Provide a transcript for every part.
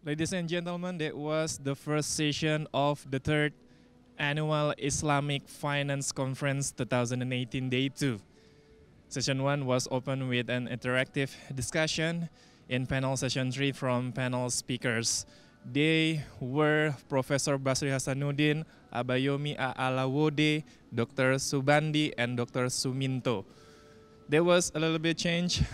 Ladies and gentlemen, that was the first session of the third annual Islamic Finance Conference 2018 Day 2. Session 1 was opened with an interactive discussion in panel session 3 from panel speakers. They were Professor Basri Hasanuddin, Abayomi Alawode, Dr. Subandi, and Dr. Suminto. There was a little bit change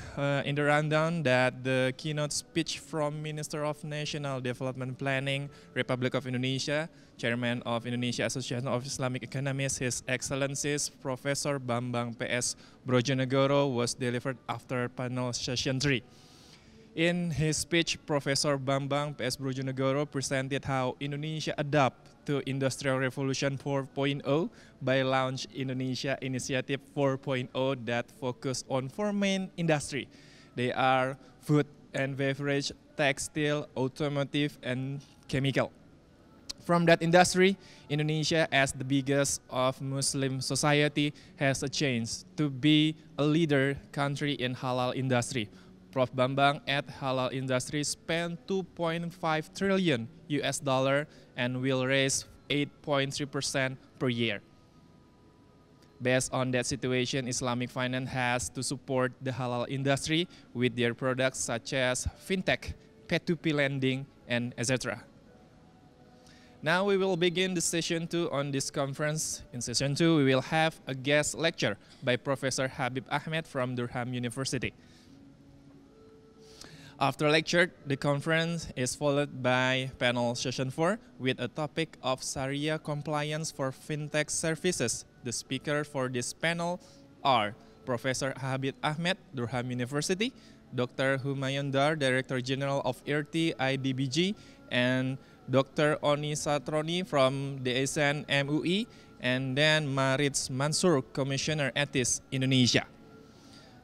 in the rundown that the keynote speech from Minister of National Development Planning, Republic of Indonesia, Chairman of Indonesia Association of Islamic Economists, His Excellencies Professor Bambang P.S. Brojonegoro was delivered after panel session 3. In his speech, Professor Bambang P.S. Brojonegoro presented how Indonesia adapt to Industrial Revolution 4.0 by launch Indonesia Initiative 4.0 that focus on 4 main industry. They are food and beverage, textile, automotive, and chemical. From that industry, Indonesia, as the biggest of Muslim society, has a chance to be a leader country in halal industry. Prof. Bambang at halal industry spent 2.5 trillion US dollar and will raise 8.3% per year. Based on that situation, Islamic Finance has to support the halal industry with their products such as fintech, P2P lending, and etc. Now we will begin the session 2 on this conference. In session 2, we will have a guest lecture by Professor Habib Ahmed from Durham University. After lecture, the conference is followed by panel session 4 with a topic of Sharia compliance for fintech services. The speakers for this panel are Professor Habib Ahmed, Durham University, Dr. Humayun Dar, Director General of IRTI IDBG, and Dr. Oni Satroni from the ASN MUI, and then Maritz Mansur, Commissioner Etis Indonesia.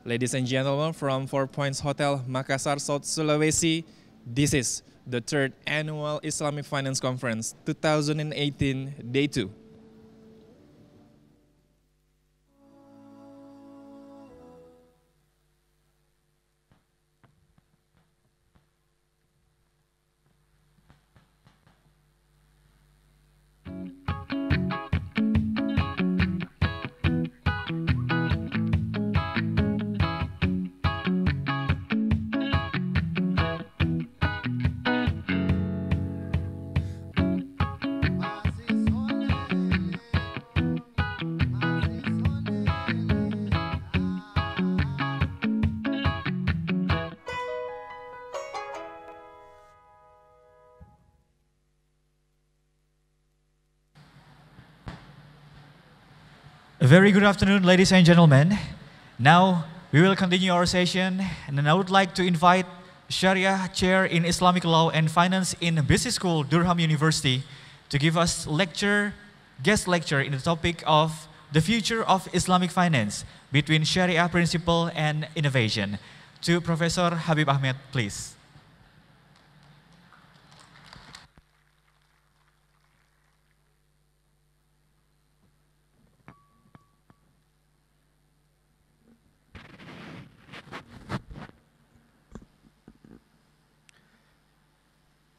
Ladies and gentlemen, from 4 Points Hotel, Makassar, South Sulawesi, this is the third annual Islamic Finance Conference 2018, Day 2. A very good afternoon, ladies and gentlemen. Now we will continue our session, and then I would like to invite Sharia Chair in Islamic Law and Finance in Business School, Durham University, to give us guest lecture in the topic of the future of Islamic finance between Sharia principle and innovation. To Professor Habib Ahmed, please.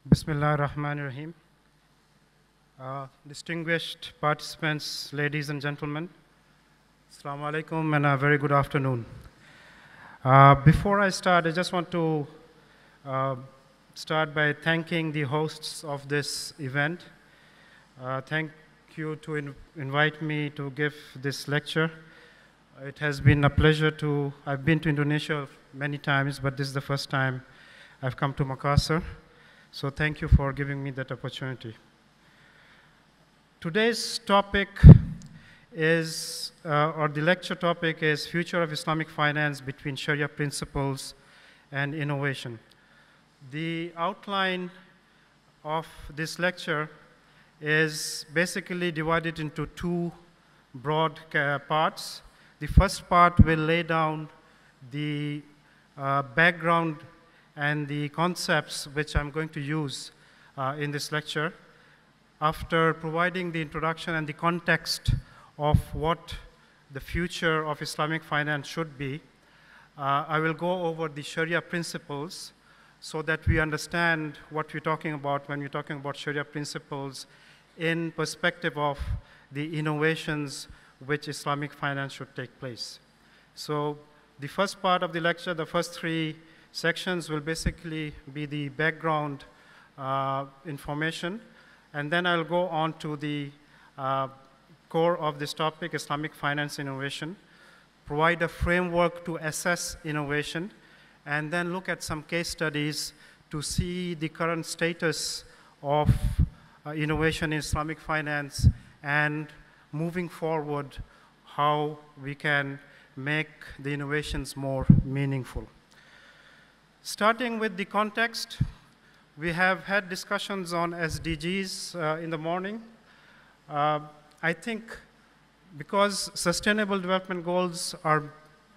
Bismillah ar-Rahman ar-Rahim. Distinguished participants, ladies and gentlemen, Assalamu alaikum and a very good afternoon. Before I start, I just want to start by thanking the hosts of this event. Thank you to invite me to give this lecture. It has been a pleasure I've been to Indonesia many times, but this is the first time I've come to Makassar. So thank you for giving me that opportunity. Today's topic is, or the lecture topic is Future of Islamic Finance between Sharia Principles and Innovation. The outline of this lecture is basically divided into 2 broad parts. The first part will lay down the background and the concepts which I'm going to use in this lecture. After providing the introduction and the context of what the future of Islamic finance should be, I will go over the Sharia principles so that we understand what we're talking about when we're talking about Sharia principles in perspective of the innovations which Islamic finance should take place. So the first part of the lecture, the first 3 sections will basically be the background information, and then I'll go on to the core of this topic, Islamic finance innovation, provide a framework to assess innovation, and then look at some case studies to see the current status of innovation in Islamic finance and moving forward how we can make the innovations more meaningful. Starting with the context, we have had discussions on SDGs in the morning. I think because Sustainable Development Goals are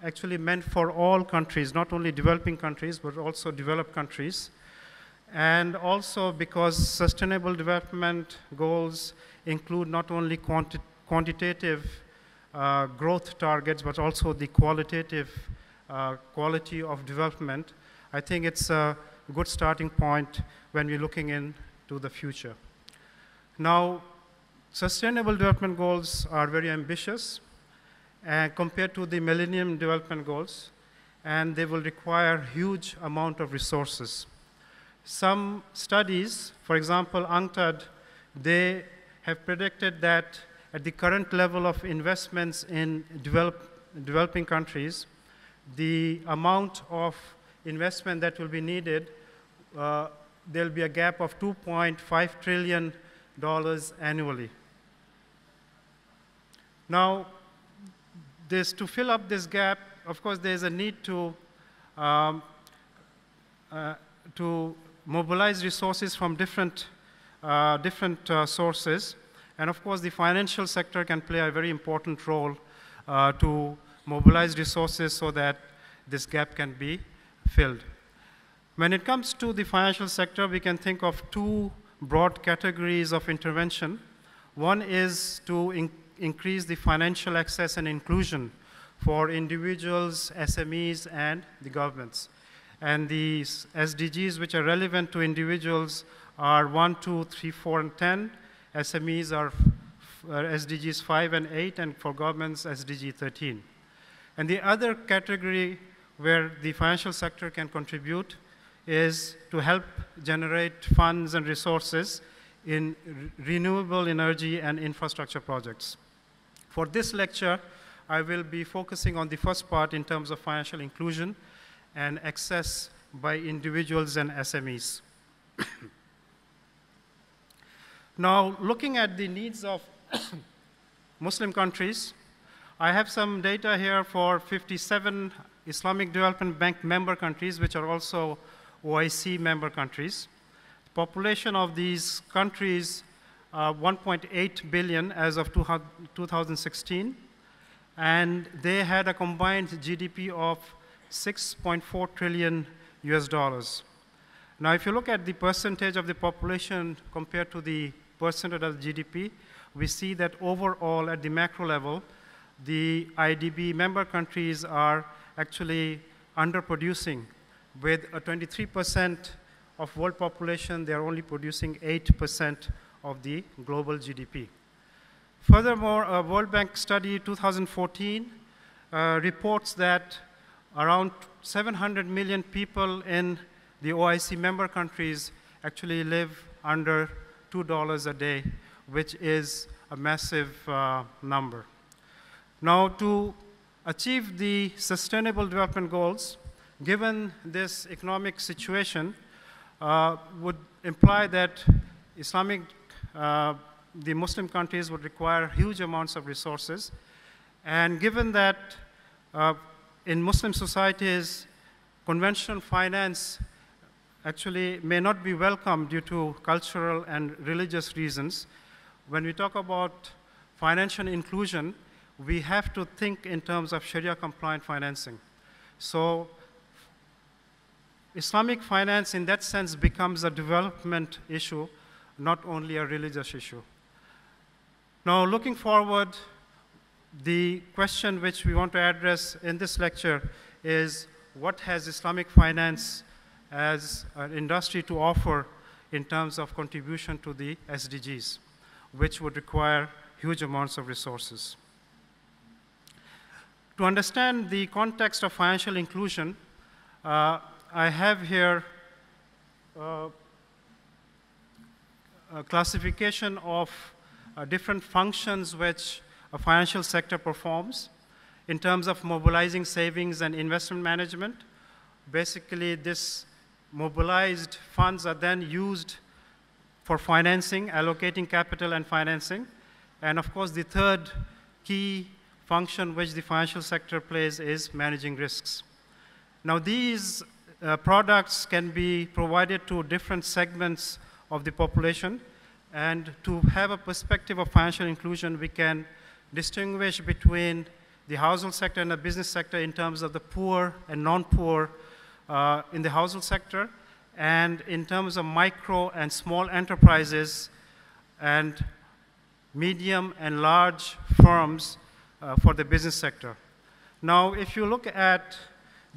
actually meant for all countries, not only developing countries, but also developed countries. And also because Sustainable Development Goals include not only quantitative growth targets, but also the qualitative quality of development. I think it's a good starting point when we're looking into the future. Now, Sustainable Development Goals are very ambitious compared to the Millennium Development Goals, and they will require huge amount of resources. Some studies, for example, UNCTAD, they have predicted that at the current level of investments in developing countries, the amount of investment that will be needed, there'll be a gap of $2.5 trillion annually. Now, to fill up this gap, of course, there's a need to mobilize resources from different sources. And of course, the financial sector can play a very important role to mobilize resources so that this gap can be filled. When it comes to the financial sector, we can think of 2 broad categories of intervention. One is to increase the financial access and inclusion for individuals, SMEs, and the governments. And the SDGs which are relevant to individuals are 1, 2, 3, 4, and 10. SMEs are SDGs 5 and 8, and for governments, SDG 13. And the other category where the financial sector can contribute is to help generate funds and resources in renewable energy and infrastructure projects. For this lecture, I will be focusing on the first part in terms of financial inclusion and access by individuals and SMEs. Now, looking at the needs of Muslim countries, I have some data here for 57 Islamic Development Bank member countries, which are also OIC member countries. The population of these countries, 1.8 billion as of 2016, and they had a combined GDP of 6.4 trillion US dollars. Now, if you look at the percentage of the population compared to the percentage of the GDP, we see that overall at the macro level, the IDB member countries are actually underproducing. With a 23% of world population, they are only producing 8% of the global GDP. Furthermore, a World Bank study 2014 reports that around 700 million people in the OIC member countries actually live under $2 a day, which is a massive number. Now, to achieve the Sustainable Development Goals, given this economic situation, would imply that the Muslim countries would require huge amounts of resources. And given that in Muslim societies, conventional finance actually may not be welcome due to cultural and religious reasons, when we talk about financial inclusion, we have to think in terms of Sharia-compliant financing. So Islamic finance, in that sense, becomes a development issue, not only a religious issue. Now, looking forward, the question which we want to address in this lecture is, what has Islamic finance as an industry to offer in terms of contribution to the SDGs, which would require huge amounts of resources. To understand the context of financial inclusion, I have here a classification of different functions which a financial sector performs in terms of mobilizing savings and investment management. Basically, this mobilized funds are then used for financing, allocating capital and financing. And of course, the third key function which the financial sector plays is managing risks. Now, these products can be provided to different segments of the population. And to have a perspective of financial inclusion, we can distinguish between the household sector and the business sector in terms of the poor and non-poor in the household sector, and in terms of micro and small enterprises and medium and large firms for the business sector. Now, if you look at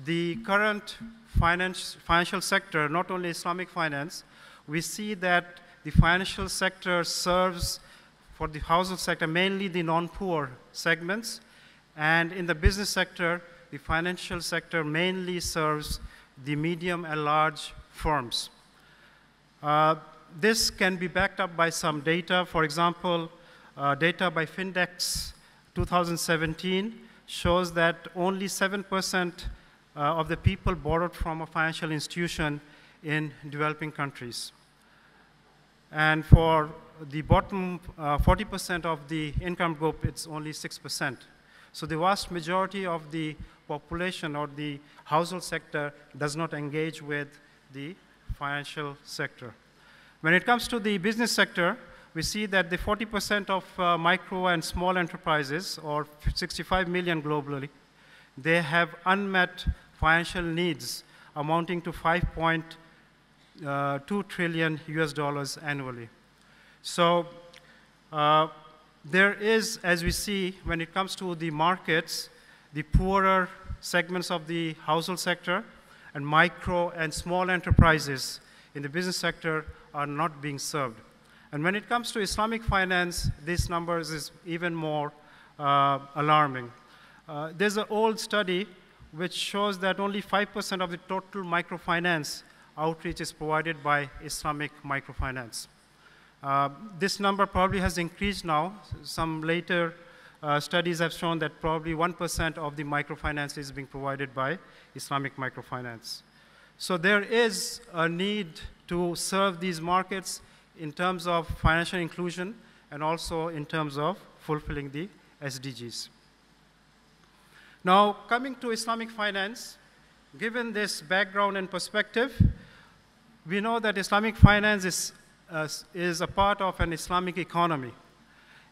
the current financial sector, not only Islamic finance, we see that the financial sector serves for the household sector mainly the non-poor segments, and in the business sector, the financial sector mainly serves the medium and large firms. This can be backed up by some data. For example, data by Findex 2017 shows that only 7% of the people borrowed from a financial institution in developing countries. And for the bottom 40% of the income group, it's only 6%. So the vast majority of the population or the household sector does not engage with the financial sector. When it comes to the business sector, we see that the 40% of micro and small enterprises, or 65 million globally, they have unmet financial needs amounting to 5.2 trillion US dollars annually. So there is, as we see, when it comes to the markets, the poorer segments of the household sector and micro and small enterprises in the business sector are not being served. And when it comes to Islamic finance, these numbers is even more alarming. There's an old study which shows that only 5% of the total microfinance outreach is provided by Islamic microfinance. This number probably has increased now. Some later studies have shown that probably 1% of the microfinance is being provided by Islamic microfinance. So there is a need to serve these markets in terms of financial inclusion and also in terms of fulfilling the SDGs. Now, coming to Islamic finance, given this background and perspective, we know that Islamic finance is a part of an Islamic economy.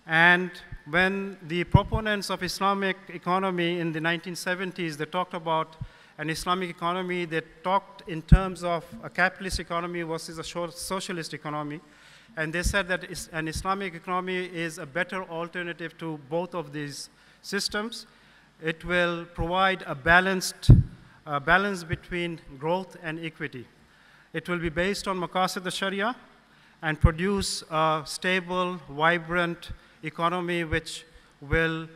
And when the proponents of Islamic economy in the 1970s, they talked about an Islamic economy, they talked in terms of a capitalist economy versus a socialist economy. And they said that an Islamic economy is a better alternative to both of these systems. It will provide a balance between growth and equity. It will be based on Maqasid al-Sharia and produce a stable, vibrant economy which will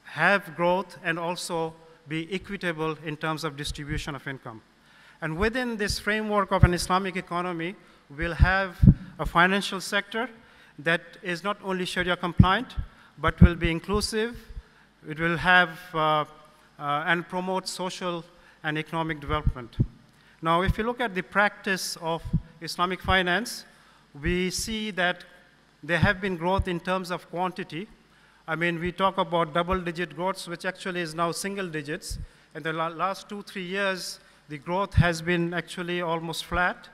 have growth and also be equitable in terms of distribution of income. And within this framework of an Islamic economy, we'll have a financial sector that is not only Sharia compliant, but will be inclusive. It will have and promote social and economic development. Now, if you look at the practice of Islamic finance, we see that there have been growth in terms of quantity. I mean, we talk about double-digit growths, which actually is now single digits. In the last 2-3 years, the growth has been actually almost flat.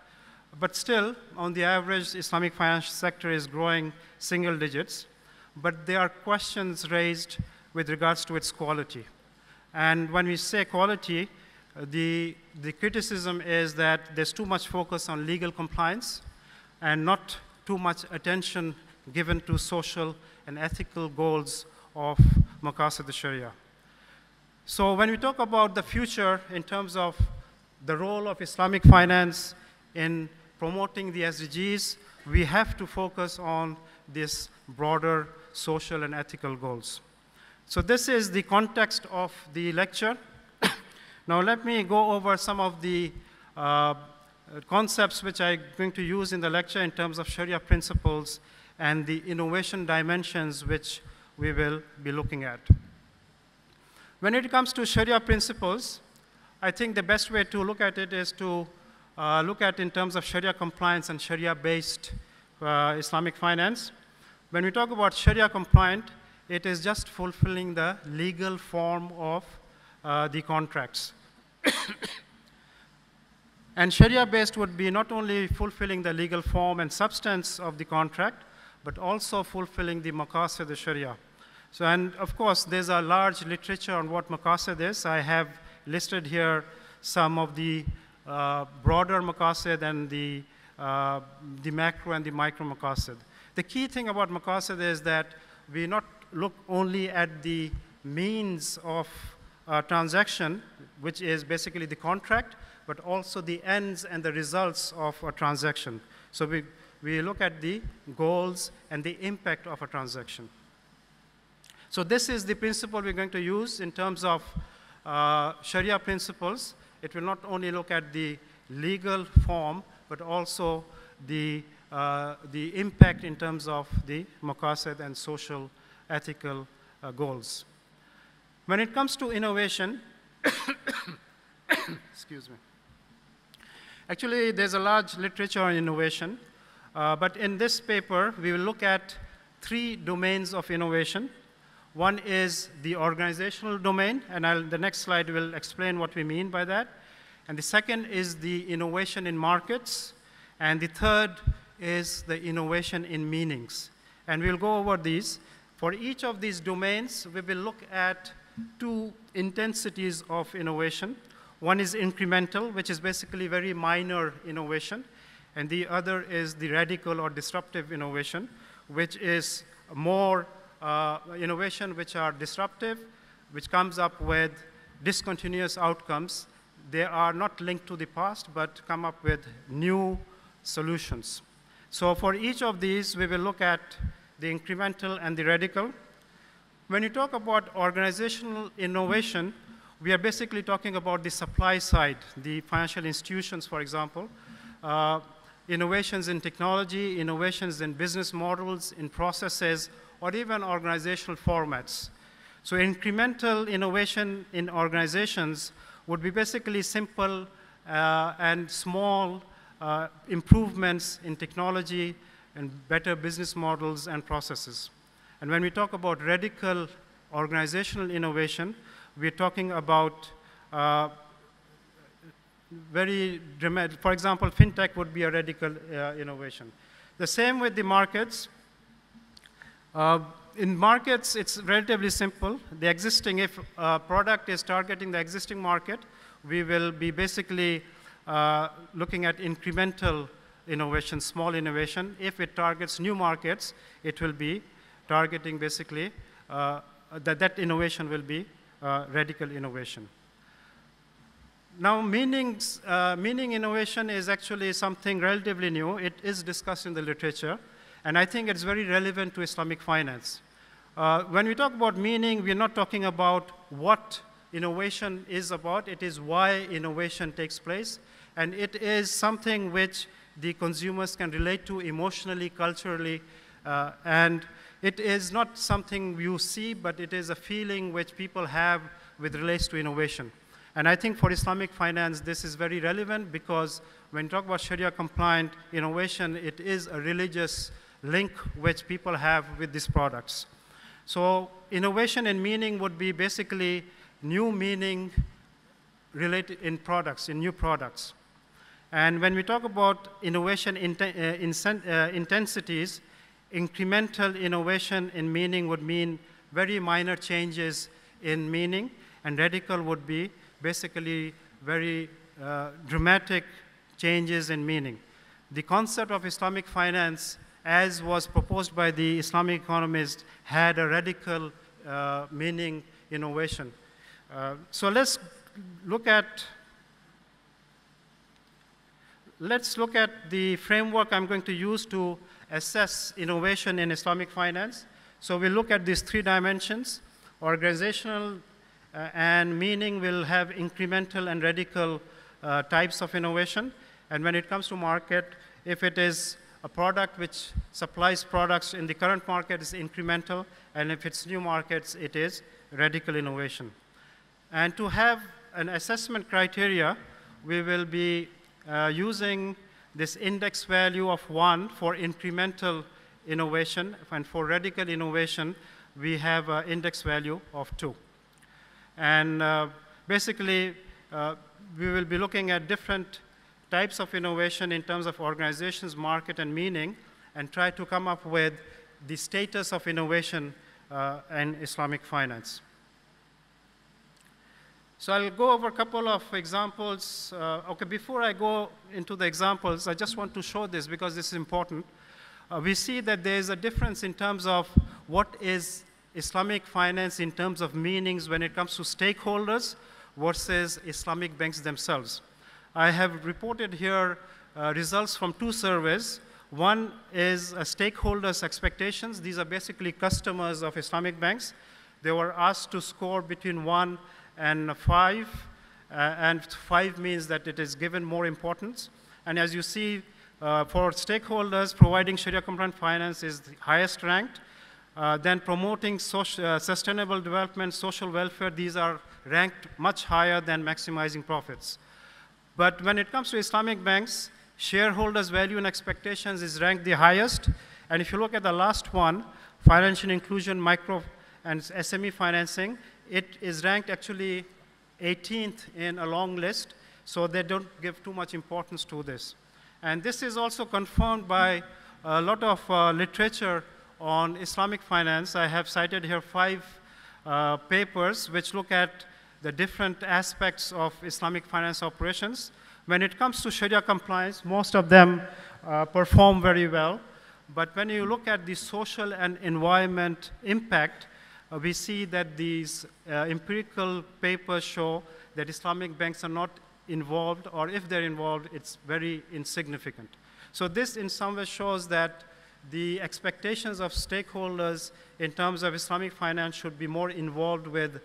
But still, on the average, Islamic financial sector is growing single digits. But there are questions raised with regards to its quality. And when we say quality, the criticism is that there's too much focus on legal compliance and not too much attention given to social and ethical goals of Maqasid al-Sharia. So when we talk about the future in terms of the role of Islamic finance in promoting the SDGs, we have to focus on this broader social and ethical goals. So this is the context of the lecture. Now let me go over some of the concepts which I'm going to use in the lecture in terms of Sharia principles and the innovation dimensions which we will be looking at. When it comes to Sharia principles, I think the best way to look at it is to look at in terms of Sharia compliance and Sharia-based Islamic finance. When we talk about Sharia compliant, it is just fulfilling the legal form of the contracts. And Sharia-based would be not only fulfilling the legal form and substance of the contract, but also fulfilling the maqasid of Sharia. So, and of course, there's a large literature on what maqasid is. I have listed here some of the broader maqasid and the macro and the micro maqasid. The key thing about maqasid is that we not look only at the means of transaction, which is basically the contract, but also the ends and the results of a transaction. So we look at the goals and the impact of a transaction. So this is the principle we're going to use in terms of Sharia principles. It will not only look at the legal form, but also the impact in terms of the maqasid and social ethical goals. When it comes to innovation, excuse me. Actually, there's a large literature on innovation, but in this paper, we will look at 3 domains of innovation. One is the organizational domain, and the next slide will explain what we mean by that. And the second is the innovation in markets, and the third is the innovation in meanings. And we'll go over these. For each of these domains, we will look at 2 intensities of innovation. One is incremental, which is basically very minor innovation, and the other is the radical or disruptive innovation, which is more innovation which are disruptive, which comes up with discontinuous outcomes. They are not linked to the past, but come up with new solutions. So for each of these, we will look at the incremental and the radical. When you talk about organizational innovation, we are basically talking about the supply side, the financial institutions, for example, innovations in technology, innovations in business models, in processes, or even organizational formats. So incremental innovation in organizations would be basically simple and small improvements in technology and better business models and processes. And when we talk about radical organizational innovation, we're talking about very dramatic. For example, fintech would be a radical innovation. The same with the markets. In markets, it's relatively simple. The existing, if a product is targeting the existing market, we will be basically looking at incremental innovation, small innovation. If it targets new markets, it will be targeting basically, that innovation will be radical innovation. Now, meaning innovation is actually something relatively new. It is discussed in the literature, and I think it's very relevant to Islamic finance. When we talk about meaning, we're not talking about what innovation is about. It is why innovation takes place, and it is something which the consumers can relate to emotionally, culturally, and it is not something you see, but it is a feeling which people have with relates to innovation. And I think for Islamic finance, this is very relevant because when you talk about Sharia compliant innovation, it is a religious link which people have with these products. So innovation and meaning would be basically new meaning related in products, in new products. And when we talk about innovation intensities, incremental innovation in meaning would mean very minor changes in meaning, and radical would be basically very dramatic changes in meaning. The concept of Islamic finance, as was proposed by the Islamic economist, had a radical meaning innovation. So let's look at let's look at the framework I'm going to use to assess innovation in Islamic finance. So we'll look at these 3 dimensions. Organizational and meaning will have incremental and radical types of innovation. And when it comes to market, if it is a product which supplies products in the current market, is incremental, and if it's new markets, it is radical innovation. And to have an assessment criteria, we will be using this index value of 1 for incremental innovation, and for radical innovation, we have an index value of 2. And basically, we will be looking at different types of innovation in terms of organizations, market, and meaning, and try to come up with the status of innovation in Islamic finance. So I'll go over a couple of examples. Okay, before I go into the examples, I just want to show this because this is important. We see that there is a difference in terms of what is Islamic finance in terms of meanings when it comes to stakeholders versus Islamic banks themselves. I have reported here results from 2 surveys. One is stakeholders' expectations. These are basically customers of Islamic banks. They were asked to score between 1 and 5, and 5 means that it is given more importance. And as you see, for stakeholders, providing Sharia-compliant finance is the highest ranked. Then promoting sustainable development, social welfare, these are ranked much higher than maximizing profits. But when it comes to Islamic banks, shareholders' value and expectations is ranked the highest. And if you look at the last one, financial inclusion, micro and SME financing, it is ranked actually 18th in a long list, so they don't give too much importance to this. And this is also confirmed by a lot of literature on Islamic finance. I have cited here 5 papers which look at the different aspects of Islamic finance operations. When it comes to Sharia compliance, most of them perform very well. But when you look at the social and environment impact, we see that these empirical papers show that Islamic banks are not involved, or if they're involved, it's very insignificant. So this in some way shows that the expectations of stakeholders in terms of Islamic finance should be more involved with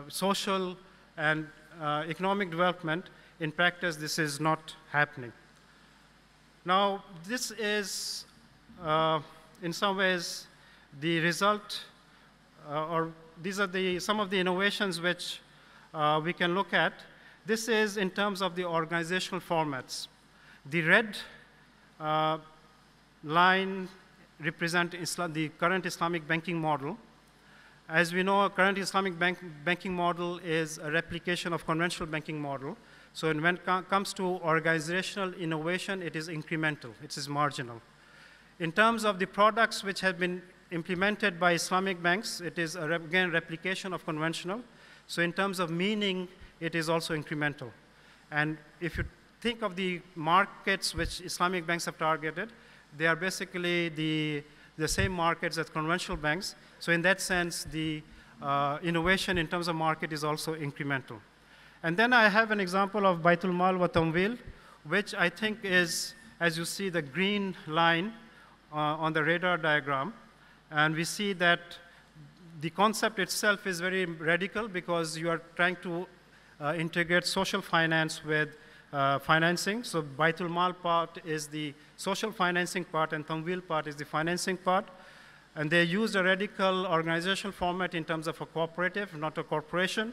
social and economic development. In practice, this is not happening. Now, this is in some ways the result, or these are some of the innovations which we can look at. This is in terms of the organizational formats. The red line represents the current Islamic banking model. As we know, current Islamic banking model is a replication of conventional banking model. So when it comes to organizational innovation, it is incremental, it is marginal. In terms of the products which have been implemented by Islamic banks, it is, again, replication of conventional. So in terms of meaning, it is also incremental. And if you think of the markets which Islamic banks have targeted, they are basically the same markets as conventional banks. So in that sense, the innovation in terms of market is also incremental. And then I have an example of Baitul Mal wa Tamwil, which I think is, as you see, the green line on the radar diagram. And we see that the concept itself is very radical because you are trying to integrate social finance with financing. So Baitul Mal part is the social financing part, and Tamwil part is the financing part. And they used a radical organizational format in terms of a cooperative, not a corporation.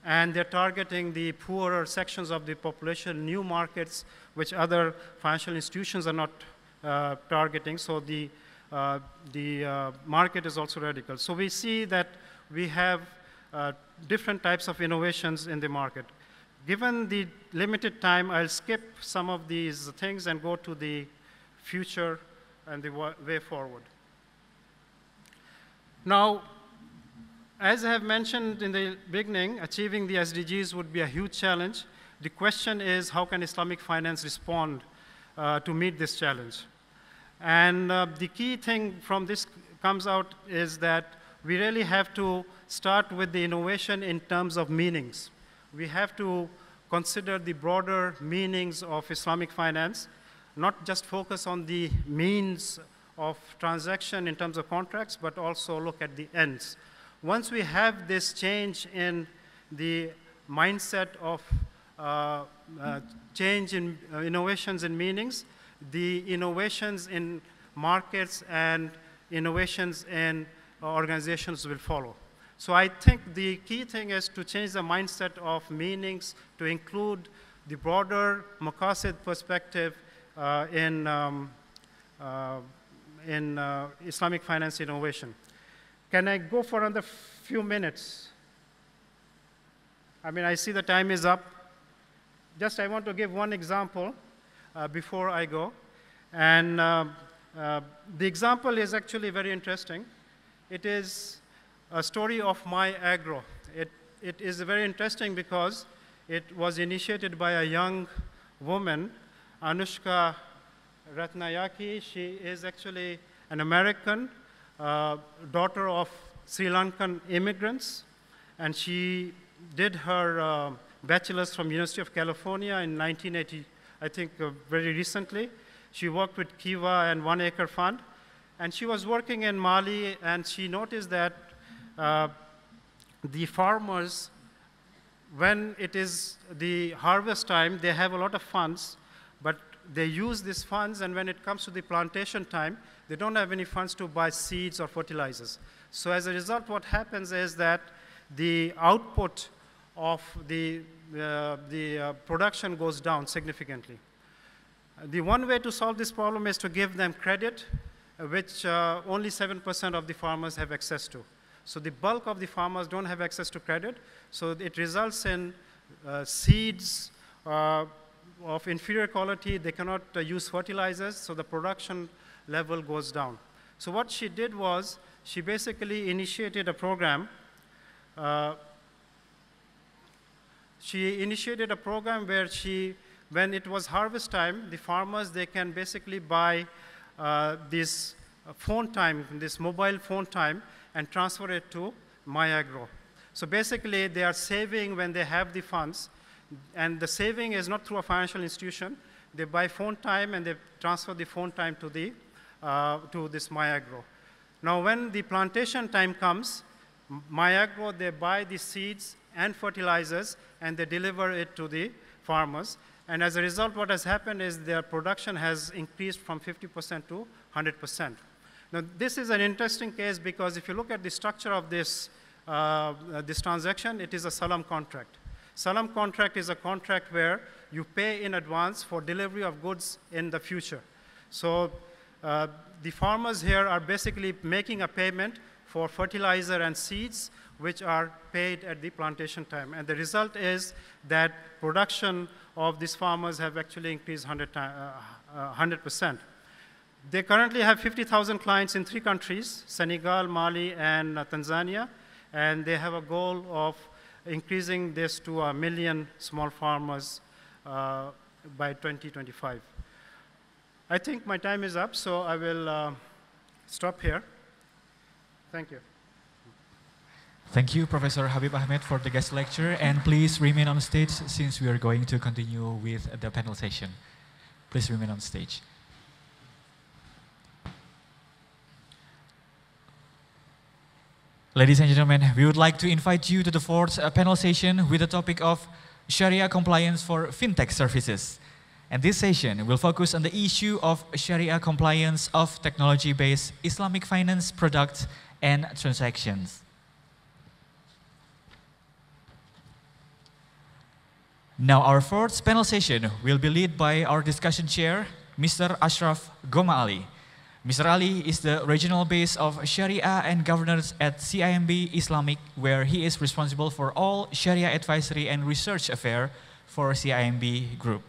And they're targeting the poorer sections of the population, new markets, which other financial institutions are not targeting. So the market is also radical. So we see that we have different types of innovations in the market. Given the limited time, I'll skip some of these things and go to the future and the way forward. Now, as I have mentioned in the beginning, achieving the SDGs would be a huge challenge. The question is, how can Islamic finance respond to meet this challenge? And the key thing from this comes out is that we really have to start with the innovation in terms of meanings. We have to consider the broader meanings of Islamic finance, not just focus on the means of transaction in terms of contracts, but also look at the ends. Once we have this change in the mindset of change in innovations and meanings, the innovations in markets and innovations in organizations will follow. So I think the key thing is to change the mindset of meanings to include the broader Maqasid perspective in Islamic finance innovation. Can I go for another few minutes? I mean, I see the time is up. Just I want to give one example before I go. And the example is actually very interesting. It is a story of MyAgro. It is very interesting because it was initiated by a young woman, Anushka Ratnayake. She is actually an American, daughter of Sri Lankan immigrants, and she did her bachelor's from University of California in 1980, I think very recently. She worked with Kiva and One Acre Fund, and she was working in Mali, and she noticed that the farmers, when it is the harvest time, they have a lot of funds, but they use these funds, and when it comes to the plantation time, they don't have any funds to buy seeds or fertilizers. So as a result, what happens is that the output of the production goes down significantly. The one way to solve this problem is to give them credit, which only 7% of the farmers have access to. So the bulk of the farmers don't have access to credit, so it results in seeds of inferior quality. They cannot use fertilizers, so the production level goes down. So what she did was, she basically initiated a program. She initiated a program where when it was harvest time, the farmers, they can basically buy this phone time, this mobile phone time, and transfer it to MyAgro. So basically, they are saving when they have the funds, and the saving is not through a financial institution. They buy phone time, and they transfer the phone time to this MyAgro. Now, when the plantation time comes, MyAgro, they buy the seeds and fertilizers, and they deliver it to the farmers. And as a result, what has happened is their production has increased from 50% to 100%. Now, this is an interesting case because if you look at the structure of this transaction, it is a salam contract. Salam contract is a contract where you pay in advance for delivery of goods in the future. So the farmers here are basically making a payment for fertilizer and seeds, which are paid at the plantation time. And the result is that production of these farmers have actually increased 100%. They currently have 50,000 clients in 3 countries, Senegal, Mali, and Tanzania, and they have a goal of increasing this to 1 million small farmers by 2025. I think my time is up, so I will stop here. Thank you. Thank you, Professor Habib Ahmed, for the guest lecture, and please remain on stage since we are going to continue with the panel session. Please remain on stage. Ladies and gentlemen, we would like to invite you to the 4th panel session with the topic of Sharia compliance for fintech services. And this session will focus on the issue of Sharia compliance of technology-based Islamic finance products and transactions. Now, our 4th panel session will be led by our discussion chair, Mr. Ashraf Goma Ali. Mr. Ali is the regional base of Sharia and governance at CIMB Islamic, where he is responsible for all Sharia advisory and research affairs for CIMB Group.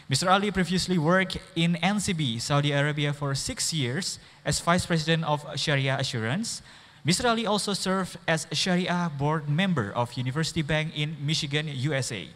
Mr. Ali previously worked in NCB, Saudi Arabia for 6 years as Vice President of Sharia Assurance. Mr. Ali also served as a Sharia board member of University Bank in Michigan, USA.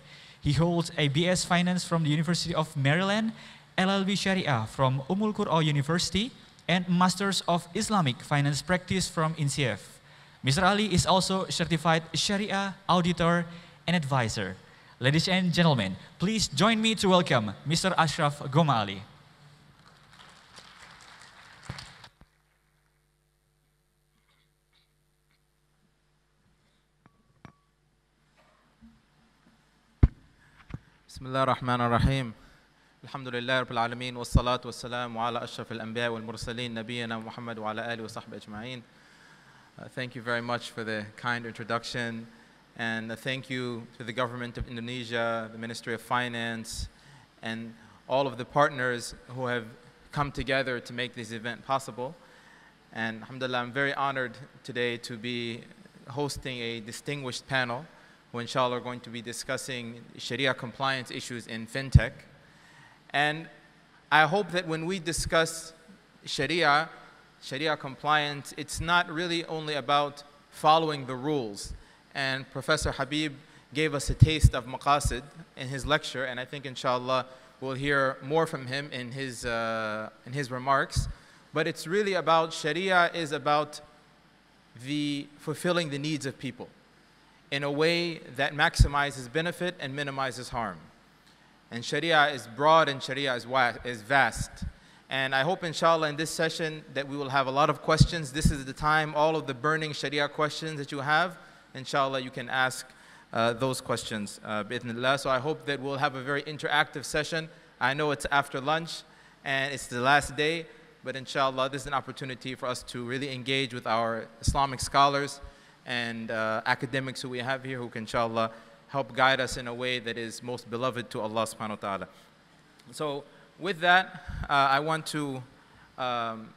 He holds a BS Finance from the University of Maryland, LLB Sharia from Qura University, and Masters of Islamic Finance Practice from INSIEF. Mr. Ali is also certified Sharia auditor and advisor. Ladies and gentlemen, please join me to welcome Mr. Ashraf Goma Ali. بسم الله الرحمن الرحيم الحمد لله رب العالمين والصلاة والسلام على أشرف الأنبياء والمرسلين نبينا محمد وعلى آله وصحبه أجمعين. Thank you very much for the kind introduction, and thank you to the government of Indonesia, the Ministry of Finance, and all of the partners who have come together to make this event possible. And alhamdulillah, I'm very honored today to be hosting a distinguished panel who inshallah are going to be discussing Sharia compliance issues in fintech. And I hope that when we discuss Sharia compliance, it's not really only about following the rules. And Professor Habib gave us a taste of maqasid in his lecture, and I think inshallah we'll hear more from him in his remarks. But it's really about, Sharia is about fulfilling the needs of people in a way that maximizes benefit and minimizes harm. And Sharia is broad and Sharia is vast. And I hope inshallah in this session that we will have a lot of questions. This is the time, all of the burning Sharia questions that you have, inshallah you can ask those questions bi'idhnillah. So I hope that we'll have a very interactive session. I know it's after lunch and it's the last day, but inshallah this is an opportunity for us to really engage with our Islamic scholars and academics who we have here who can inshallah help guide us in a way that is most beloved to Allah subhanahu wa ta'ala. So with that, I want to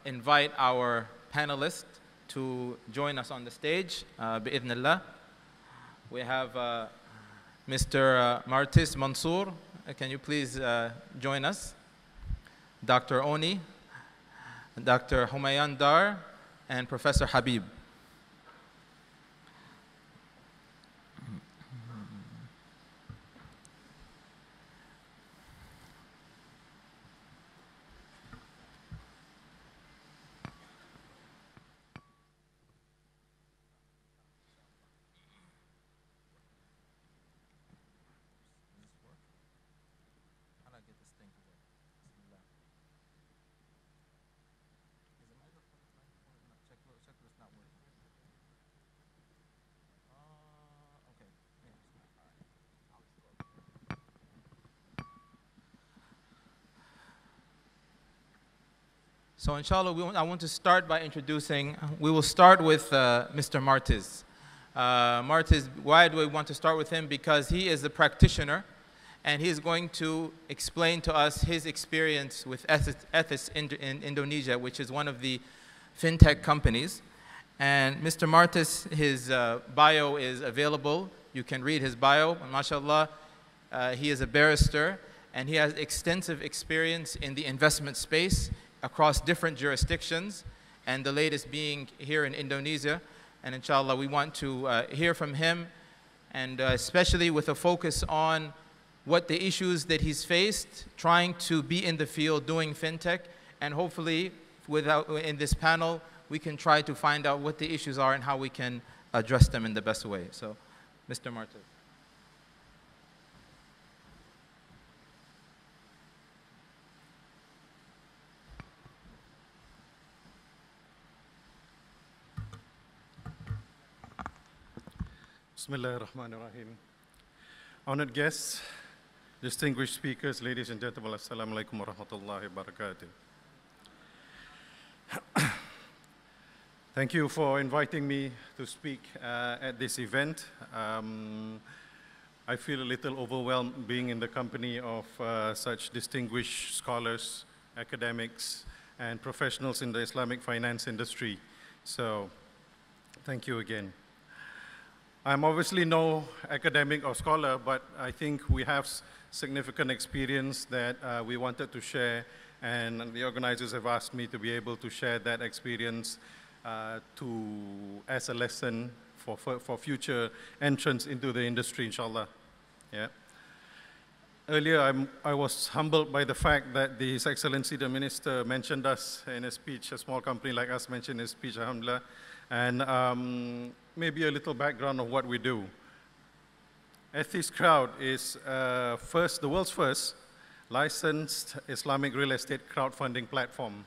invite our panelists to join us on the stage, bi'idhnillah. We have Mr. Martis Mansour. Can you please join us? Dr. Oni, Dr. Humayan Dar, and Professor Habib. So inshallah, I want to start by introducing, we will start with Mr. Martis. Martis, why do we want to start with him? Because he is a practitioner and he is going to explain to us his experience with Ethis in Indonesia, which is one of the fintech companies. And Mr. Martis, his bio is available. You can read his bio. And mashallah, he is a barrister and he has extensive experience in the investment space across different jurisdictions, and the latest being here in Indonesia. And inshallah, we want to hear from him, and especially with a focus on what the issues that he's faced, trying to be in the field doing fintech, and hopefully in this panel, we can try to find out what the issues are and how we can address them in the best way. So, Mr. Martis. Bismillah ar-Rahman ar-Rahim. Honored guests, distinguished speakers, ladies and gentlemen, assalamu alaikum wa rahmatullahi wa barakatuh. Thank you for inviting me to speak at this event. I feel a little overwhelmed being in the company of such distinguished scholars, academics, and professionals in the Islamic finance industry. So, thank you again. I'm obviously no academic or scholar, but I think we have significant experience that we wanted to share, and the organizers have asked me to be able to share that experience as a lesson for future entrance into the industry, inshallah. Yeah. Earlier, I was humbled by the fact that His Excellency the Minister mentioned us in a speech, a small company like us mentioned in his speech, alhamdulillah, and maybe a little background of what we do. Ethis Crowd is the world's first licensed Islamic real estate crowdfunding platform.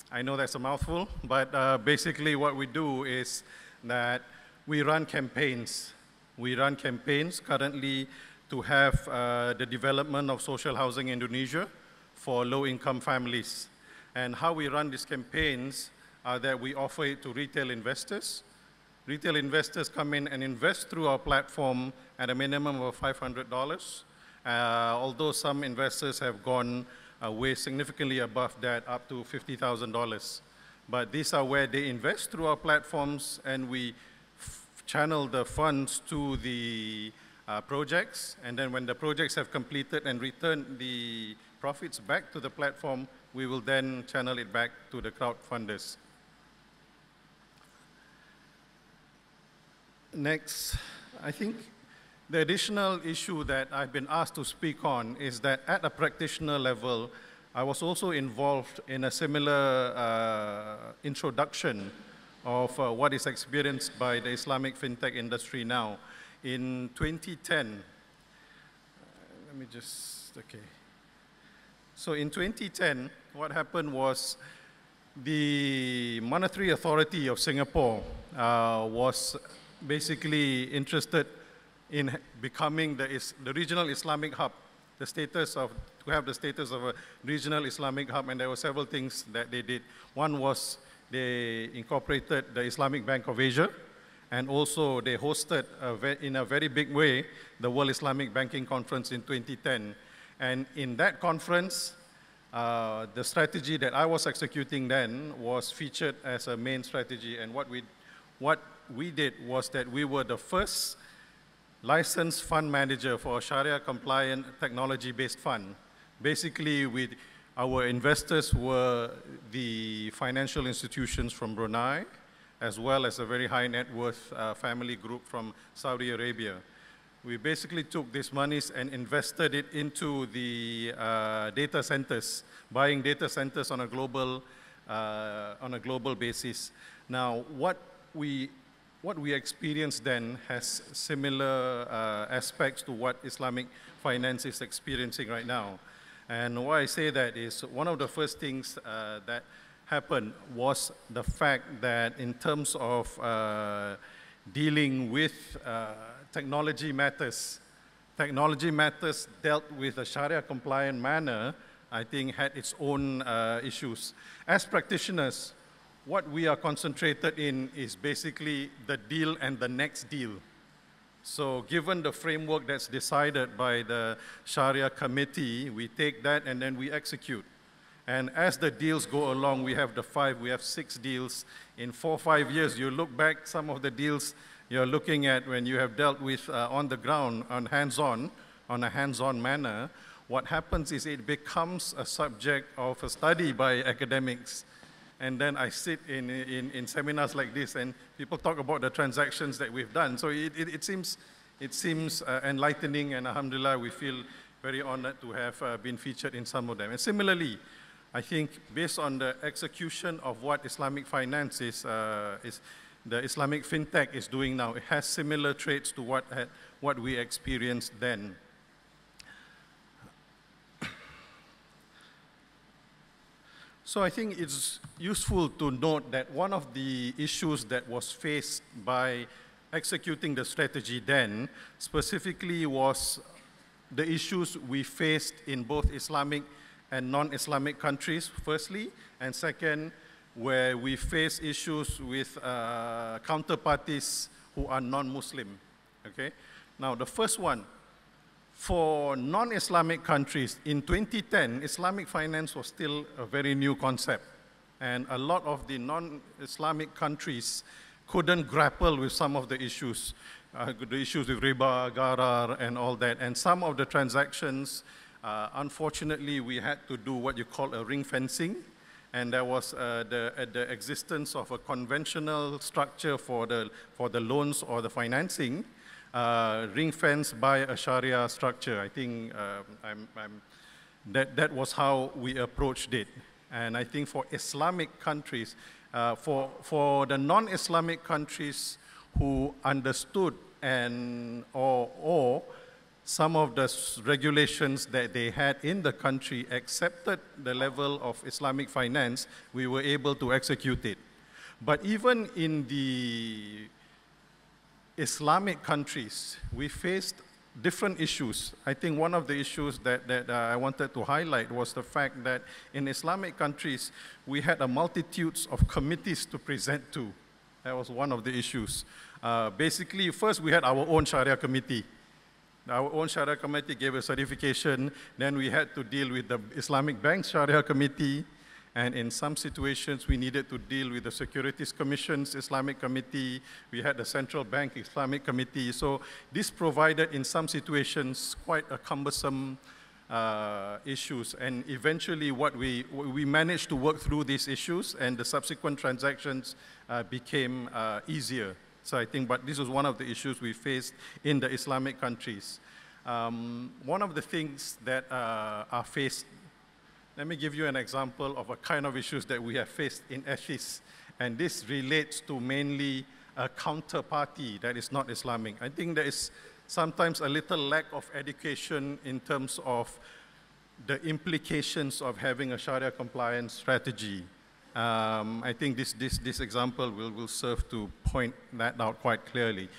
I know that's a mouthful, but basically what we do is that we run campaigns. We run campaigns currently to have the development of social housing in Indonesia for low-income families. And how we run these campaigns are that we offer it to retail investors. Retail investors come in and invest through our platform at a minimum of $500, although some investors have gone way significantly above that, up to $50,000. But these are where they invest through our platforms, and we channel the funds to the projects, and then when the projects have completed and returned the profits back to the platform, we will then channel it back to the crowdfunders. Next, I think the additional issue that I've been asked to speak on is that at a practitioner level, I was also involved in a similar introduction of what is experienced by the Islamic fintech industry now. In 2010, So in 2010, what happened was the Monetary Authority of Singapore was basically interested in becoming the regional Islamic hub, to have the status of a regional Islamic hub, and there were several things that they did. One was they incorporated the Islamic Bank of Asia, and also they hosted in a very big way the World Islamic Banking Conference in 2010. And in that conference, the strategy that I was executing then was featured as a main strategy, and what we did was that we were the first licensed fund manager for a Sharia-compliant technology-based fund. Basically, our investors were the financial institutions from Brunei, as well as a very high net worth family group from Saudi Arabia. We basically took these monies and invested it into the data centers, buying data centers on a global basis. Now, what we experienced then has similar aspects to what Islamic finance is experiencing right now. And why I say that is one of the first things that happened was the fact that in terms of dealing with technology matters dealt with a Sharia-compliant manner, I think had its own issues. As practitioners, what we are concentrated in is basically the deal and the next deal. So given the framework that's decided by the Sharia committee, we take that and then we execute. And as the deals go along, we have 6 deals. In 4 or 5 years, you look back, some of the deals you're looking at when you have dealt with on the ground, on a hands-on manner, what happens is it becomes a subject of a study by academics. And then I sit in seminars like this, and people talk about the transactions that we've done. So it seems enlightening, and alhamdulillah, we feel very honored to have been featured in some of them. And similarly, I think based on the execution of what Islamic finance is the Islamic fintech is doing now, it has similar traits to what we experienced then. So I think it's useful to note that one of the issues that was faced by executing the strategy then specifically was the issues we faced in both Islamic and non-Islamic countries, firstly, and second, where we face issues with counterparties who are non-Muslim, okay? Now, the first one, for non-Islamic countries, in 2010, Islamic finance was still a very new concept. And a lot of the non-Islamic countries couldn't grapple with some of the issues with riba, gharar, and all that. And some of the transactions, unfortunately, we had to do what you call a ring fencing. And there was the existence of a conventional structure for the loans or the financing, ring-fenced by a Sharia structure. I think that was how we approached it. And I think for Islamic countries, for the non-Islamic countries who understood and or some of the regulations that they had in the country accepted the level of Islamic finance, we were able to execute it. But even in the Islamic countries, we faced different issues. I think one of the issues that I wanted to highlight was the fact that in Islamic countries, we had a multitudes of committees to present to. That was one of the issues. Basically, first we had our own Sharia committee. Our own Sharia committee gave a certification. Then we had to deal with the Islamic Bank Sharia committee. And in some situations, we needed to deal with the Securities Commission's Islamic Committee. We had the Central Bank Islamic Committee. So this provided, in some situations, quite a cumbersome issues. And eventually, we managed to work through these issues, and the subsequent transactions became easier. So I think, but this was one of the issues we faced in the Islamic countries. One of the things that are faced. Let me give you an example of a kind of issues that we have faced in ESHIS, and this relates to mainly a counterparty that is not Islamic. I think there is sometimes a little lack of education in terms of the implications of having a Sharia compliance strategy. I think this example will serve to point that out quite clearly.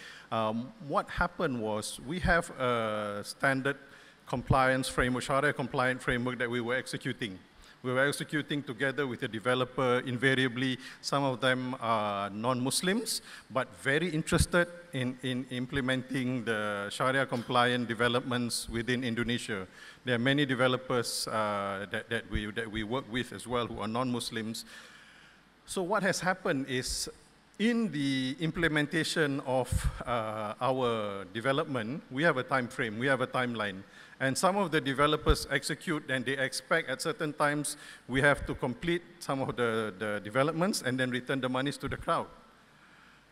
What happened was we have a standard compliance framework, Sharia compliant framework that we were executing. We were executing together with a developer. Invariably, some of them are non-Muslims, but very interested in implementing the Sharia compliant developments within Indonesia. There are many developers that we work with as well who are non-Muslims. So what has happened is, in the implementation of our development, we have a time frame, we have a timeline. And some of the developers execute, and they expect at certain times we have to complete some of the developments and then return the monies to the crowd.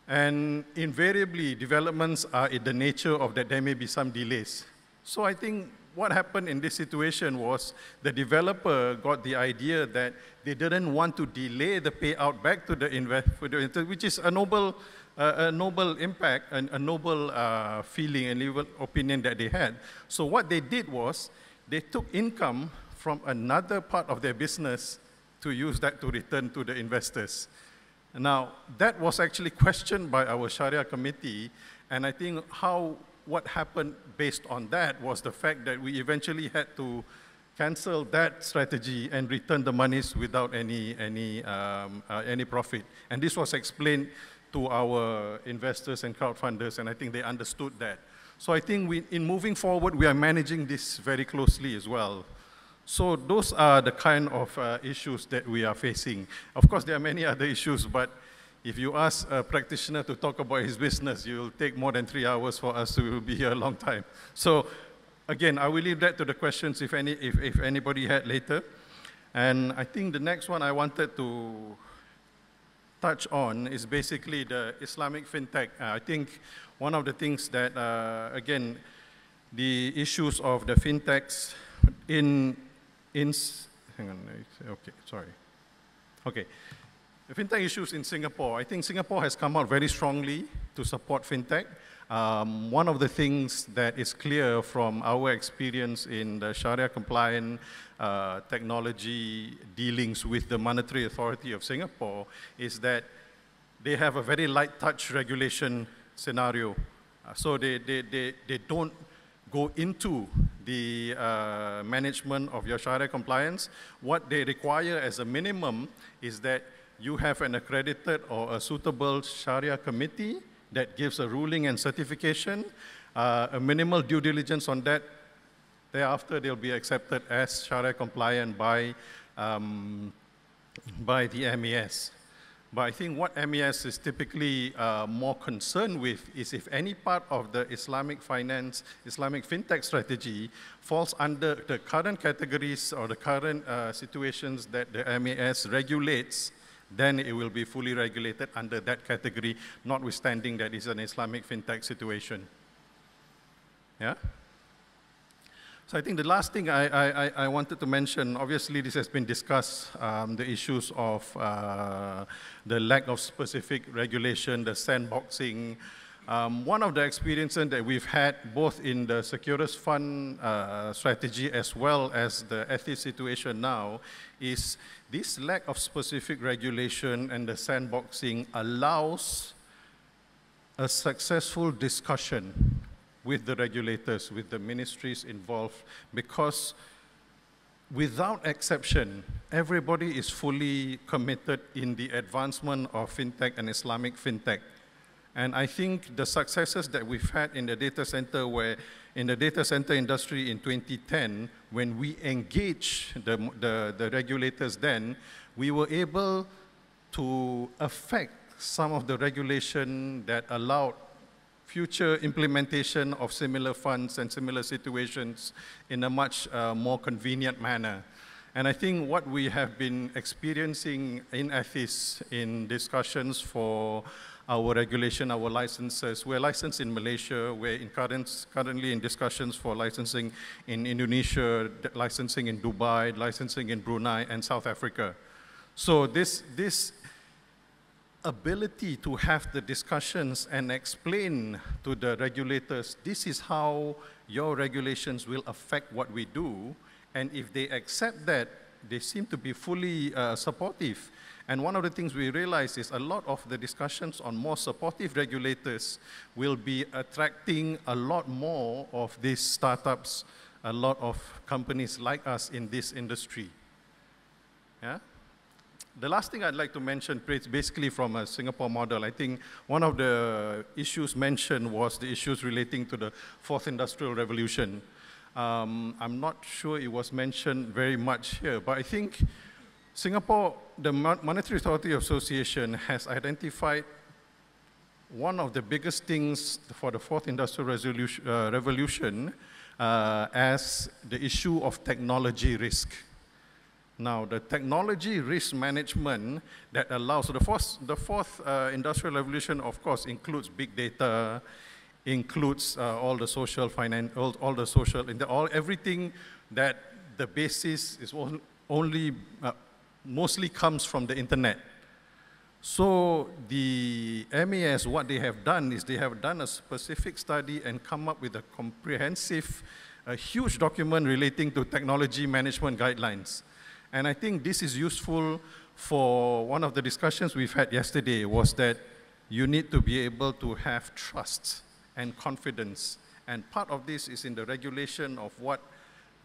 And invariably, developments are in the nature of that there may be some delays. So I think what happened in this situation was the developer got the idea that they didn't want to delay the payout back to the investor, which is a noble impact and a noble feeling and noble opinion that they had. So what they did was they took income from another part of their business to use that to return to the investors. Now, that was actually questioned by our Sharia committee, and I think what happened based on that was the fact that we eventually had to cancel that strategy and return the monies without any profit. And this was explained to our investors and crowdfunders, and I think they understood that. So I think in moving forward, we are managing this very closely as well. So those are the kind of issues that we are facing. Of course, there are many other issues, but if you ask a practitioner to talk about his business, you'll take more than 3 hours for us to be here a long time. So again, I will leave that to the questions if anybody had later. And I think the next one I wanted to touch on is basically the Islamic fintech. I think one of the things that, again, the issues of the fintechs hang on, okay, sorry. Okay, the fintech issues in Singapore. I think Singapore has come out very strongly to support fintech. One of the things that is clear from our experience in the Sharia compliant technology dealings with the Monetary Authority of Singapore is that they have a very light touch regulation scenario. So they don't go into the management of your Sharia compliance. What they require as a minimum is that you have an accredited or a suitable Sharia committee that gives a ruling and certification, a minimal due diligence on that. Thereafter, they'll be accepted as Sharia compliant by the MES. But I think what MES is typically more concerned with is if any part of the Islamic finance, Islamic fintech strategy falls under the current categories or the current situations that the MES regulates, then it will be fully regulated under that category, notwithstanding that it's an Islamic fintech situation. Yeah? So I think the last thing I wanted to mention, obviously this has been discussed, the issues of the lack of specific regulation, the sandboxing. One of the experiences that we've had both in the Securus Fund strategy as well as the ethics situation now is this lack of specific regulation and the sandboxing allows a successful discussion with the regulators, with the ministries involved, because without exception, everybody is fully committed in the advancement of fintech and Islamic fintech. And I think the successes that we've had in the data center, where in the data center industry in 2010, when we engaged the regulators then, we were able to affect some of the regulation that allowed future implementation of similar funds and similar situations in a much more convenient manner. And I think what we have been experiencing in AFIS in discussions for our regulation, our licenses, we're licensed in Malaysia, we're currently in discussions for licensing in Indonesia, licensing in Dubai, licensing in Brunei and South Africa. So this ability to have the discussions and explain to the regulators, this is how your regulations will affect what we do, and if they accept that, they seem to be fully supportive. And one of the things we realize is a lot of the discussions on more supportive regulators will be attracting a lot more of these startups, a lot of companies like us in this industry. Yeah? The last thing I'd like to mention, basically from a Singapore model, I think one of the issues mentioned was the issues relating to the fourth industrial revolution. I'm not sure it was mentioned very much here, but I think Singapore, the Monetary Authority Association has identified one of the biggest things for the fourth industrial revolution as the issue of technology risk. Now, the technology risk management that allows, so the fourth industrial revolution, of course, includes big data, includes all the social finance, all the social, everything that the basis is only mostly comes from the internet. So the MAS, what they have done is they have done a specific study and come up with a comprehensive, a huge document relating to technology management guidelines. And I think this is useful for one of the discussions we've had yesterday was that you need to be able to have trust and confidence. And part of this is in the regulation of what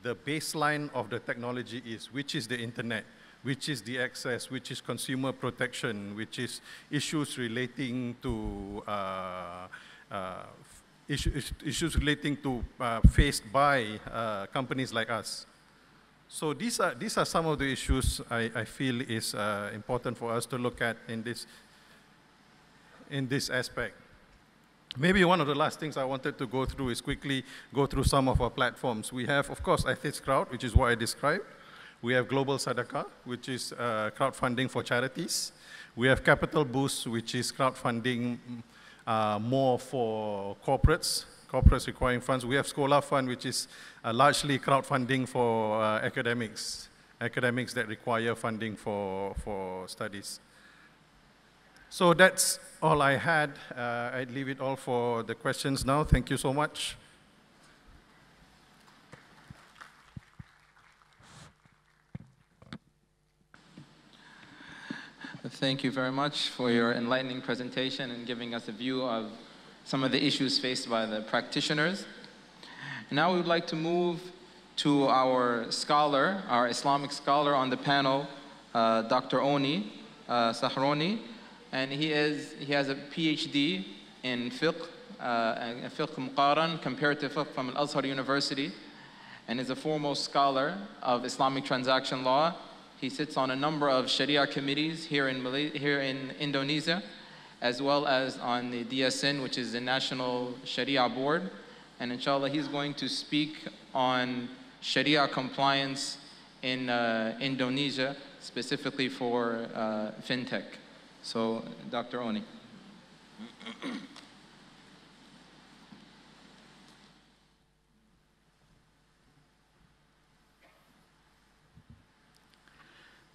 the baseline of the technology is, which is the internet, which is the access, which is consumer protection, which is issues relating to issues relating to faced by companies like us. So these are some of the issues I feel is important for us to look at in this aspect. Maybe one of the last things I wanted to go through is quickly go through some of our platforms. We have, of course, Ethics Crowd, which is what I described. We have Global Sadaqah, which is crowdfunding for charities. We have Capital Boost, which is crowdfunding more for corporates requiring funds. We have Scholar Fund, which is largely crowdfunding for academics that require funding for studies. So that's all I had. I'd leave it all for the questions now. Thank you so much. Thank you very much for your enlightening presentation and giving us a view of some of the issues faced by the practitioners. Now we would like to move to our scholar, our Islamic scholar on the panel, Dr. Oni Sahroni, and he has a PhD in fiqh, Muqaran, comparative fiqh from Al-Azhar University, and is a foremost scholar of Islamic transaction law. He sits on a number of Sharia committees here in Indonesia, as well as on the DSN, which is the National Sharia Board. And inshallah, he's going to speak on Sharia compliance in Indonesia, specifically for fintech. So, Dr. Oni.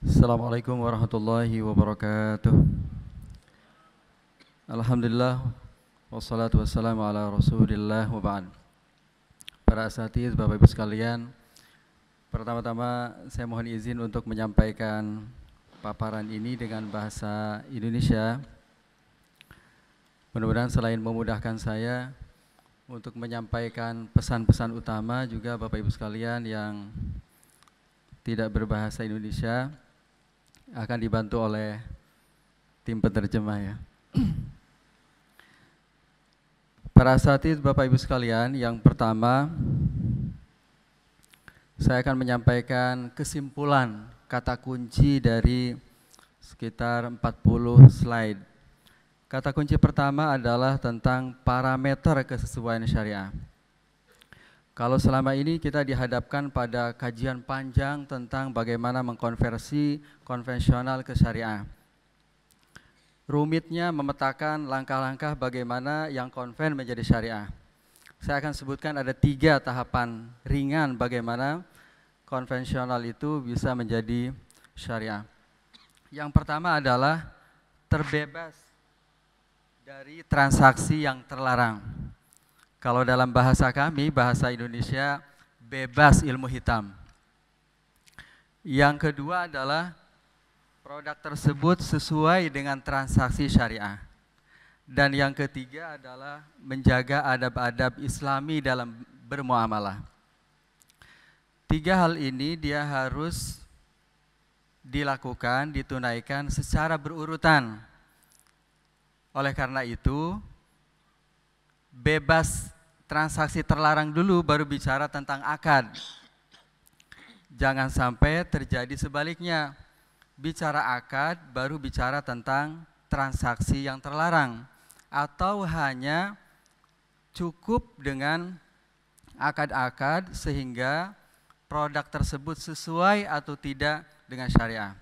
Assalamualaikum warahmatullahi wabarakatuh. Alhamdulillah, Wassalatu wassalamu ala rasulillah wa ba'd. Para asatidz, Bapak Ibu sekalian, pertama-tama saya mohon izin untuk menyampaikan paparan ini dengan bahasa Indonesia. Mudah-mudahan selain memudahkan saya untuk menyampaikan pesan-pesan utama, juga Bapak Ibu sekalian yang tidak berbahasa Indonesia akan dibantu oleh tim penerjemah ya. Para asatidz, Bapak Ibu sekalian, yang pertama saya akan menyampaikan kesimpulan kata kunci dari sekitar 40 slide. Kata kunci pertama adalah tentang parameter kesesuaian syariah. Kalau selama ini kita dihadapkan pada kajian panjang tentang bagaimana mengkonversi konvensional ke syariah. Rumitnya memetakan langkah-langkah bagaimana yang konven menjadi syariah. Saya akan sebutkan ada 3 tahapan ringan bagaimana konvensional itu bisa menjadi syariah. Yang pertama adalah terbebas dari transaksi yang terlarang. Kalau dalam bahasa kami, bahasa Indonesia, bebas ilmu hitam. Yang kedua adalah produk tersebut sesuai dengan transaksi syariah. Dan yang ketiga adalah menjaga adab-adab Islami dalam bermuamalah. 3 hal ini dia harus dilakukan, ditunaikan secara berurutan. Oleh karena itu, bebas transaksi terlarang dulu baru bicara tentang akad. Jangan sampai terjadi sebaliknya. Bicara akad baru bicara tentang transaksi yang terlarang, atau hanya cukup dengan akad-akad sehingga produk tersebut sesuai atau tidak dengan syariah.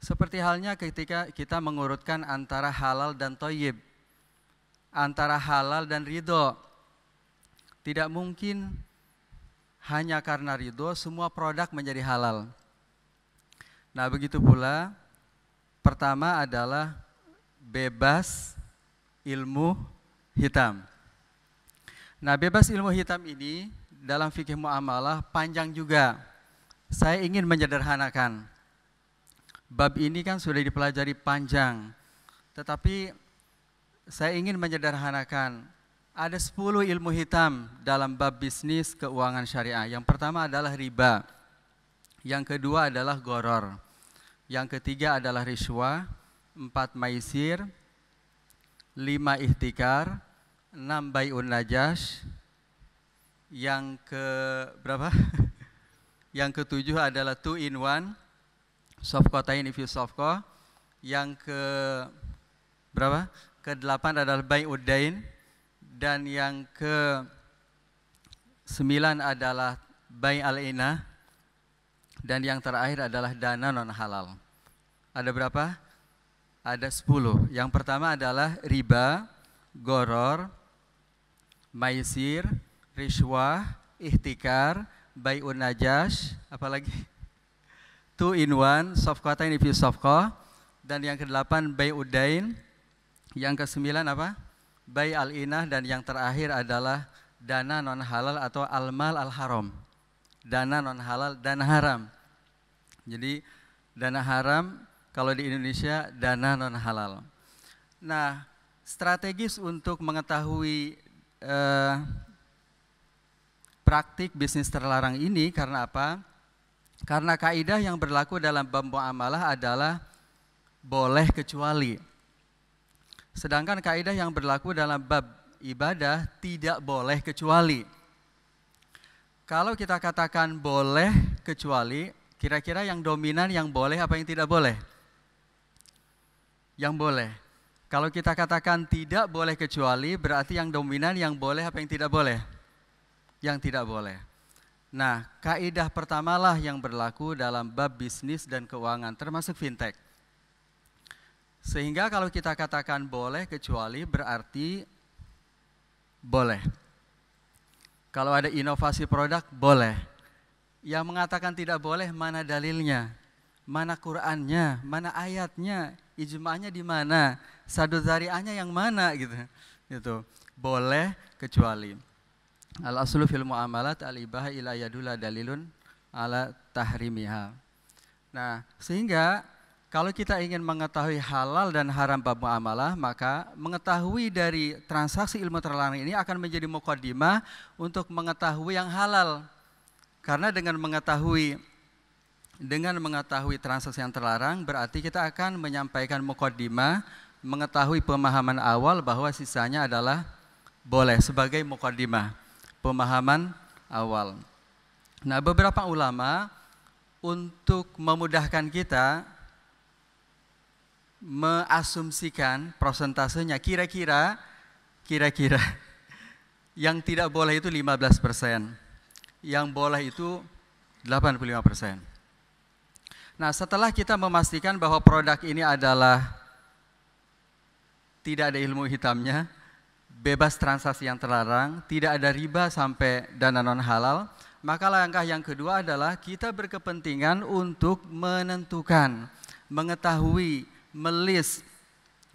Seperti halnya ketika kita mengurutkan antara halal dan thayyib, antara halal dan ridho. Tidak mungkin hanya karena ridho semua produk menjadi halal. Nah, begitu pula pertama adalah bebas ilmu hitam. Nah, bebas ilmu hitam ini dalam fikih muamalah panjang juga. Saya ingin menyederhanakan. Bab ini kan sudah dipelajari panjang, tetapi saya ingin menyederhanakan. Ada 10 ilmu hitam dalam bab bisnis keuangan syariah. Yang pertama adalah riba. Yang kedua adalah gharar. Yang ketiga adalah riswah, 4 maisir, 5 ihtikar, 6 bai'un najash. Yang ke berapa? Yang ke-7 adalah 2 in 1, safqatain if you safqah. Yang ke berapa? Ke-8 adalah bai'ud dain, dan yang ke-9 adalah bai' al-inah. Dan yang terakhir adalah dana non halal. Ada berapa? Ada 10. Yang pertama adalah riba, gharar, maisir, riswah, ihtikar, bai'un najash, apalagi 2 in 1, safqatain if you safqah. Dan yang ke-8 bai'ud dain. Yang ke-9 apa? Bai' al-inah. Dan yang terakhir adalah dana non halal atau al-mal al-haram. Dana non halal, dana haram. Jadi dana haram kalau di Indonesia dana non halal. Nah, strategis untuk mengetahui praktik bisnis terlarang ini karena apa? Karena kaidah yang berlaku dalam bab muamalah adalah boleh kecuali. Sedangkan kaidah yang berlaku dalam bab ibadah tidak boleh kecuali. Kalau kita katakan boleh kecuali, kira-kira yang dominan yang boleh apa yang tidak boleh? Yang boleh. Kalau kita katakan tidak boleh kecuali, berarti yang dominan yang boleh apa yang tidak boleh? Yang tidak boleh. Nah, kaidah pertamalah yang berlaku dalam bab bisnis dan keuangan, termasuk fintech. Sehingga kalau kita katakan boleh kecuali, berarti boleh. Kalau ada inovasi produk, boleh. Yang mengatakan tidak boleh, mana dalilnya? Mana Qur'annya? Mana ayatnya? Ijma'nya di mana? Sadu zari'ahnya yang mana gitu. Gitu. Boleh kecuali. Al-aslu fil muamalat al-ibaha ila yadula dalilun ala tahrimiha. Nah, sehingga kalau kita ingin mengetahui halal dan haram bab muamalah, maka mengetahui dari transaksi ilmu terlarang ini akan menjadi muqaddimah untuk mengetahui yang halal. Karena dengan mengetahui transaksi yang terlarang, berarti kita akan menyampaikan muqaddimah, mengetahui pemahaman awal bahwa sisanya adalah boleh sebagai muqaddimah, pemahaman awal. Nah, beberapa ulama untuk memudahkan kita mengasumsikan prosentasenya kira-kira yang tidak boleh itu 15%, yang boleh itu 85%. Nah, setelah kita memastikan bahwa produk ini adalah tidak ada ilmu hitamnya, bebas transaksi yang terlarang, tidak ada riba sampai dana non halal, maka langkah yang kedua adalah kita berkepentingan untuk menentukan, mengetahui, melis,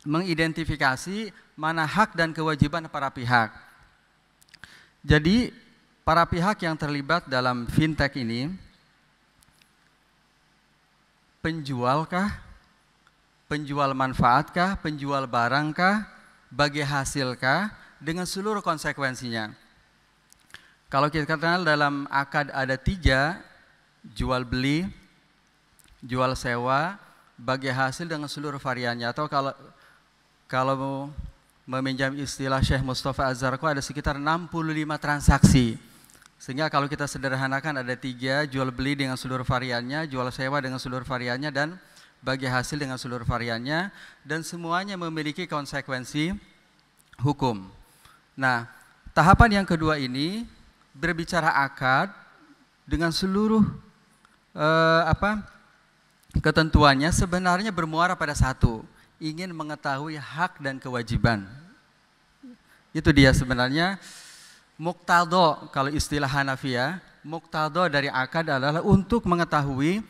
mengidentifikasi mana hak dan kewajiban para pihak. Jadi para pihak yang terlibat dalam fintech ini, penjualkah, penjual manfaatkah, penjual barangkah, bagi hasilkah, dengan seluruh konsekuensinya. Kalau kita kenal dalam akad ada 3, jual beli, jual sewa, bagi hasil dengan seluruh variannya. Atau kalau meminjam istilah Syekh Mustafa Az-Zarqo ada sekitar 65 transaksi. Sehingga kalau kita sederhanakan ada 3, jual beli dengan seluruh variannya, jual sewa dengan seluruh variannya, dan bagi hasil dengan seluruh variannya, dan semuanya memiliki konsekuensi hukum. Nah, tahapan yang kedua ini berbicara akad dengan seluruh ketentuannya sebenarnya bermuara pada satu, ingin mengetahui hak dan kewajiban. Itu dia sebenarnya muqtadha, kalau istilah Hanafiyah, muqtadha dari akad adalah untuk mengetahui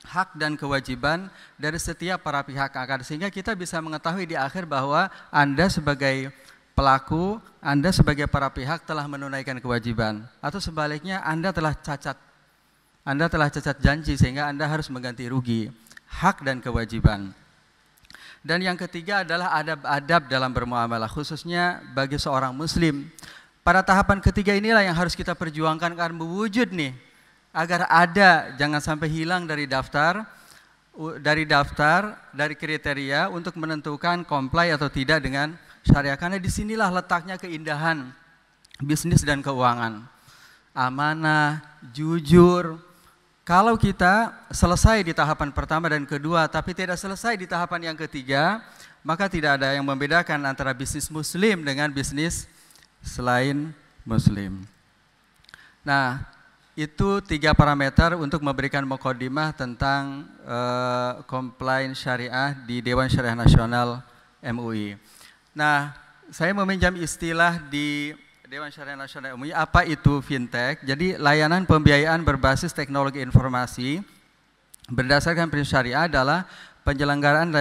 hak dan kewajiban dari setiap para pihak akad, sehingga kita bisa mengetahui di akhir bahwa Anda sebagai pelaku, Anda sebagai para pihak telah menunaikan kewajiban, atau sebaliknya Anda telah cacat janji sehingga Anda harus mengganti rugi. Hak dan kewajiban. Dan yang ketiga adalah adab-adab dalam bermuamalah, khususnya bagi seorang muslim. Pada tahapan ketiga inilah yang harus kita perjuangkan agar mewujud nih, agar ada, jangan sampai hilang dari daftar, dari kriteria untuk menentukan comply atau tidak dengan syariah. Karena disinilah letaknya keindahan bisnis dan keuangan. Amanah, jujur. Kalau kita selesai di tahapan pertama dan kedua, tapi tidak selesai di tahapan yang ketiga, maka tidak ada yang membedakan antara bisnis muslim dengan bisnis selain muslim. Nah, itu 3 parameter untuk memberikan muqaddimah tentang compliance syariah di Dewan Syariah Nasional MUI. Nah, saya meminjam istilah di Dewan Syariah Nasional MUI, apa itu fintech? Jadi layanan pembiayaan berbasis teknologi informasi berdasarkan prinsip syariah adalah penyelenggaraan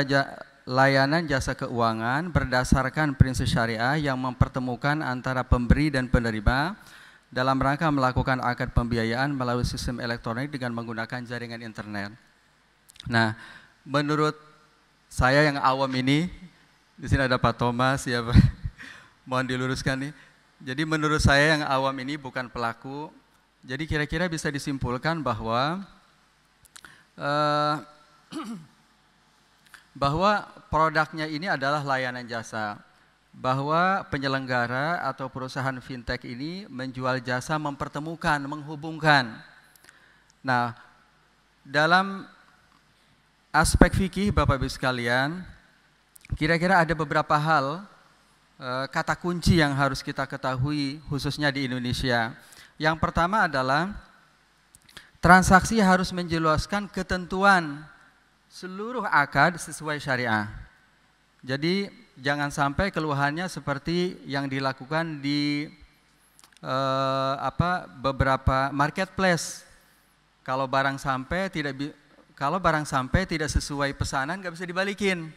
layanan jasa keuangan berdasarkan prinsip syariah yang mempertemukan antara pemberi dan penerima dalam rangka melakukan akad pembiayaan melalui sistem elektronik dengan menggunakan jaringan internet. Nah, menurut saya yang awam ini, di sini ada Pak Thomas, ya Pak, mohon diluruskan nih. Jadi menurut saya yang awam ini bukan pelaku, jadi kira-kira bisa disimpulkan bahwa produknya ini adalah layanan jasa, bahwa penyelenggara atau perusahaan fintech ini menjual jasa mempertemukan, menghubungkan. Nah, dalam aspek fikih Bapak Ibu sekalian, kira-kira ada beberapa hal kata kunci yang harus kita ketahui khususnya di Indonesia. Yang pertama adalah transaksi harus menjelaskan ketentuan seluruh akad sesuai syariah. Jadi jangan sampai keluhannya seperti yang dilakukan di beberapa marketplace. Kalau barang sampai tidak sesuai pesanan nggak bisa dibalikin.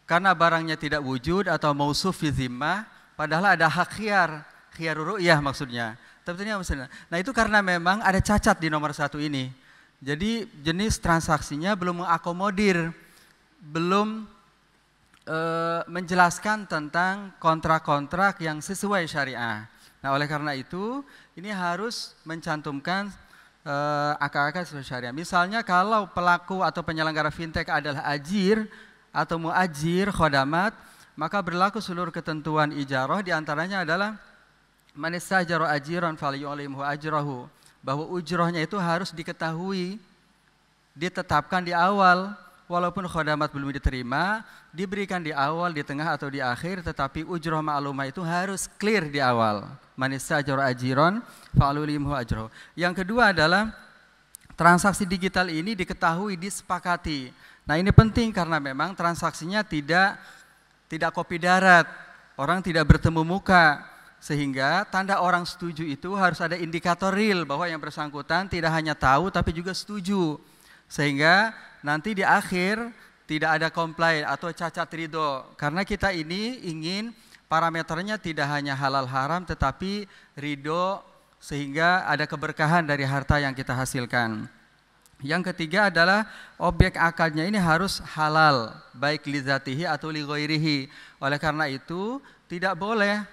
karena barangnya tidak wujud atau mausuf fi zimmah, padahal ada hak khiyar ru'yah maksudnya. Nah itu karena memang ada cacat di nomor 1 ini. Jadi jenis transaksinya belum mengakomodir, belum menjelaskan tentang kontrak-kontrak yang sesuai syariah. Nah oleh karena itu ini harus mencantumkan akad-akad sesuai syariah. Misalnya kalau pelaku atau penyelenggara fintech adalah ajir atau muajir khodamat, maka berlaku seluruh ketentuan ijarah, diantaranya adalah man istajara ajiran falyu'limhu ajrahu, bahwa ujrohnya itu harus diketahui, ditetapkan di awal, walaupun khodamat belum diterima, diberikan di awal, di tengah atau di akhir, tetapi ujroh ma'lumah itu harus clear di awal. Man istajara ajiran falyu'limhu ajrahu. Yang kedua adalah transaksi digital ini diketahui, disepakati. Nah ini penting karena memang transaksinya tidak kopi darat, orang tidak bertemu muka, sehingga tanda orang setuju itu harus ada indikator real bahwa yang bersangkutan tidak hanya tahu tapi juga setuju, sehingga nanti di akhir tidak ada komplain atau cacat ridho, karena kita ini ingin parameternya tidak hanya halal haram tetapi ridho, sehingga ada keberkahan dari harta yang kita hasilkan. Yang ketiga adalah objek akadnya ini harus halal, baik li zatihi atau li ghairihi. Oleh karena itu tidak boleh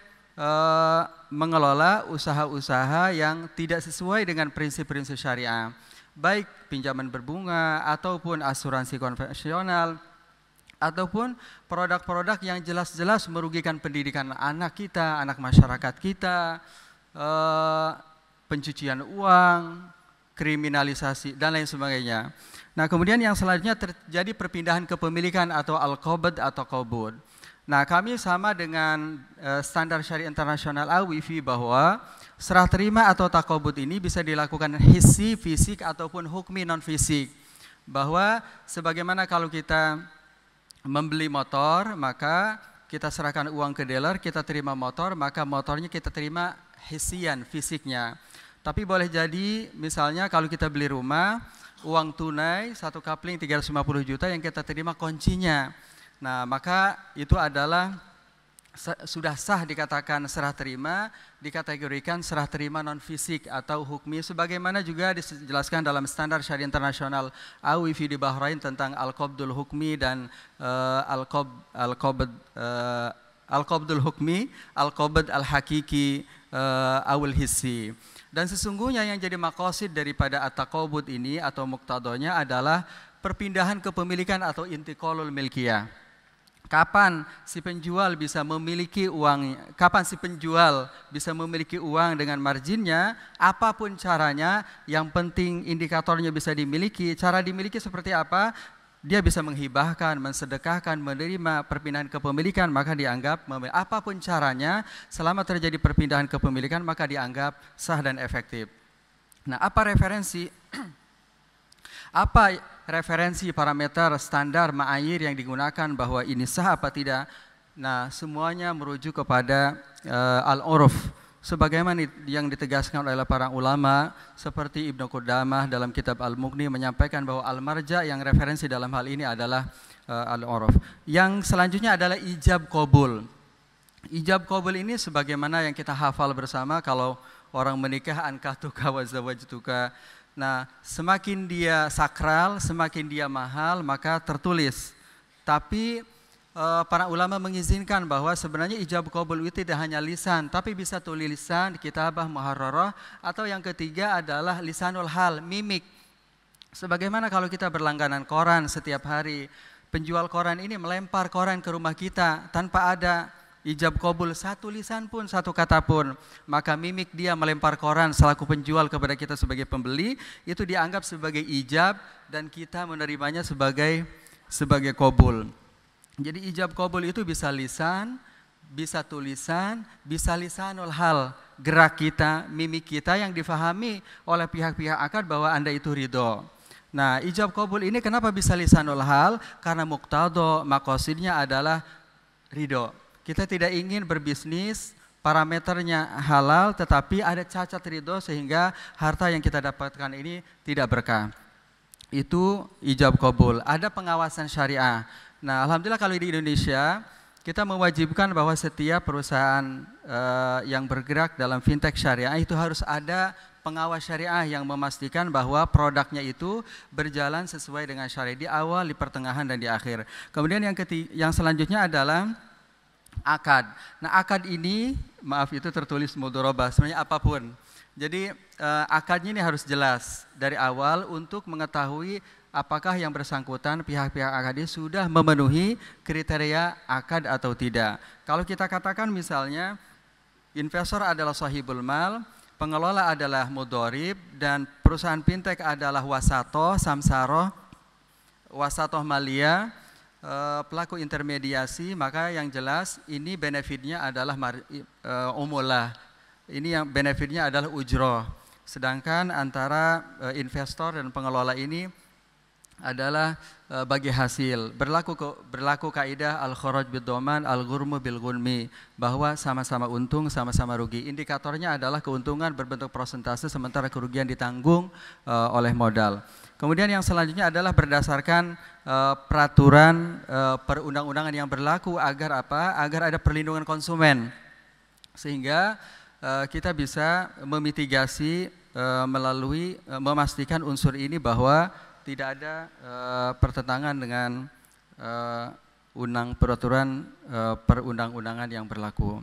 mengelola usaha-usaha yang tidak sesuai dengan prinsip-prinsip syariah, baik pinjaman berbunga ataupun asuransi konvensional ataupun produk-produk yang jelas-jelas merugikan pendidikan anak kita, anak masyarakat kita, pencucian uang, kriminalisasi dan lain sebagainya. Nah, kemudian yang selanjutnya terjadi perpindahan kepemilikan atau al-qabd atau qabud. Nah, kami sama dengan standar syariah internasional AWIFI bahwa serah terima atau takobut ini bisa dilakukan hissi, fisik ataupun hukmi non fisik. Bahwa sebagaimana kalau kita membeli motor, maka kita serahkan uang ke dealer, kita terima motor, maka motornya kita terima hissian, fisiknya. Tapi boleh jadi misalnya kalau kita beli rumah, uang tunai 1 kapling 350 juta yang kita terima kuncinya. Nah, maka itu adalah sudah sah dikatakan serah terima, dikategorikan serah terima non fisik atau hukmi, sebagaimana juga dijelaskan dalam standar syariah internasional AWIFI di Bahrain tentang al-qabdul hukmi dan al-qabdul hukmi, al-qabd al-hakiki, awal hissi. Dan sesungguhnya yang jadi maqasid daripada at-taqabud ini atau muqtadonya adalah perpindahan kepemilikan atau intiqalul milkiyah. Kapan si penjual bisa memiliki uang, kapan si penjual bisa memiliki uang dengan marginnya, apapun caranya, yang penting indikatornya bisa dimiliki. Cara dimiliki seperti apa? Dia bisa menghibahkan, mensedekahkan, menerima perpindahan kepemilikan, maka dianggap, apapun caranya, selama terjadi perpindahan kepemilikan, maka dianggap sah dan efektif. Nah, apa referensi? Apa referensi parameter standar ma'ayir yang digunakan bahwa ini sah apa tidak? Nah, semuanya merujuk kepada al-uruf, sebagaimana yang ditegaskan oleh para ulama seperti Ibnu Qudamah dalam kitab Al-Mughni menyampaikan bahwa al-marja yang referensi dalam hal ini adalah al-uruf. Yang selanjutnya adalah ijab qabul. Ijab qabul ini sebagaimana yang kita hafal bersama, kalau orang menikah ankahtuka wa zawajtuka. Nah, semakin dia sakral, semakin dia mahal, maka tertulis. Tapi para ulama mengizinkan bahwa sebenarnya ijab qabul itu tidak hanya lisan, tapi bisa tulisan, kitabah, muharrarah, atau yang ketiga adalah lisanul hal, mimik. Sebagaimana kalau kita berlangganan koran setiap hari, penjual koran ini melempar koran ke rumah kita tanpa ada ijab qabul, satu lisan pun, satu kata pun, maka mimik dia melempar koran selaku penjual kepada kita sebagai pembeli, itu dianggap sebagai ijab dan kita menerimanya sebagai qabul. Jadi ijab qabul itu bisa lisan, bisa tulisan, bisa lisanul hal, gerak kita, mimik kita yang difahami oleh pihak-pihak akad bahwa Anda itu ridho. Nah, ijab qabul ini kenapa bisa lisanul hal? Karena muqtado, maqasidnya adalah ridho. Kita tidak ingin berbisnis, parameternya halal tetapi ada cacat ridho sehingga harta yang kita dapatkan ini tidak berkah. Itu ijab qabul. Ada pengawasan syariah. Nah, alhamdulillah kalau di Indonesia kita mewajibkan bahwa setiap perusahaan yang bergerak dalam fintech syariah itu harus ada pengawas syariah yang memastikan bahwa produknya itu berjalan sesuai dengan syariah di awal, di pertengahan, dan di akhir. Kemudian yang selanjutnya adalah akad. Nah, akad ini, maaf itu tertulis mudharabah, sebenarnya apapun. Jadi akadnya ini harus jelas dari awal untuk mengetahui apakah yang bersangkutan pihak-pihak akad sudah memenuhi kriteria akad atau tidak. Kalau kita katakan misalnya investor adalah sahibul mal, pengelola adalah mudharib, dan perusahaan fintech adalah wasatoh, samsaroh, wasatoh malia, pelaku intermediasi, maka yang jelas ini benefitnya adalah umulah. Ini yang benefitnya adalah ujroh. Sedangkan antara investor dan pengelola ini adalah bagi hasil. Berlaku kaidah al-kharaj bid-dhaman al-ghurmu bil-ghunmi, bahwa sama-sama untung, sama-sama rugi. Indikatornya adalah keuntungan berbentuk persentase sementara kerugian ditanggung oleh modal. Kemudian yang selanjutnya adalah berdasarkan peraturan perundang-undangan yang berlaku agar apa? Agar ada perlindungan konsumen. Sehingga kita bisa memitigasi melalui memastikan unsur ini bahwa tidak ada pertentangan dengan peraturan perundang-undangan yang berlaku.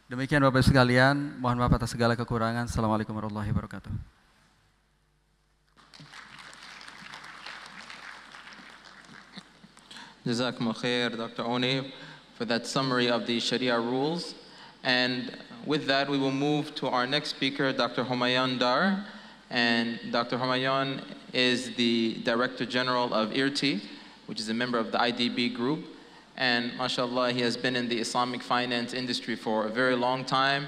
Demikian Bapak sekalian, mohon maaf atas segala kekurangan. Assalamualaikum warahmatullahi wabarakatuh. Jazakumullah khair, Dr. Oni, for that summary of the Sharia rules. And with that, we will move to our next speaker, Dr. Humayun Dar. And Dr. Humayun is the Director General of IRTI, which is a member of the IDB group. And mashallah, he has been in the Islamic finance industry for a very long time.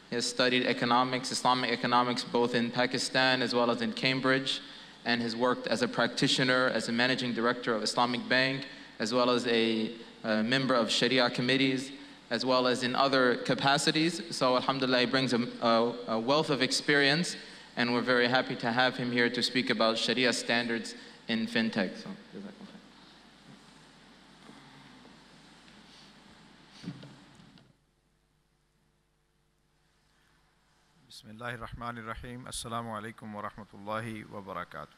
He has studied economics, Islamic economics, both in Pakistan as well as in Cambridge, and has worked as a practitioner, as a managing director of Islamic Bank, as well as a member of Sharia committees, as well as in other capacities. So alhamdulillah, he brings a wealth of experience, and we're very happy to have him here to speak about Sharia standards in fintech. So, Bismillahir Rahmanir Rahim. Assalamu alaikum wa rahmatullahi wa barakatuh.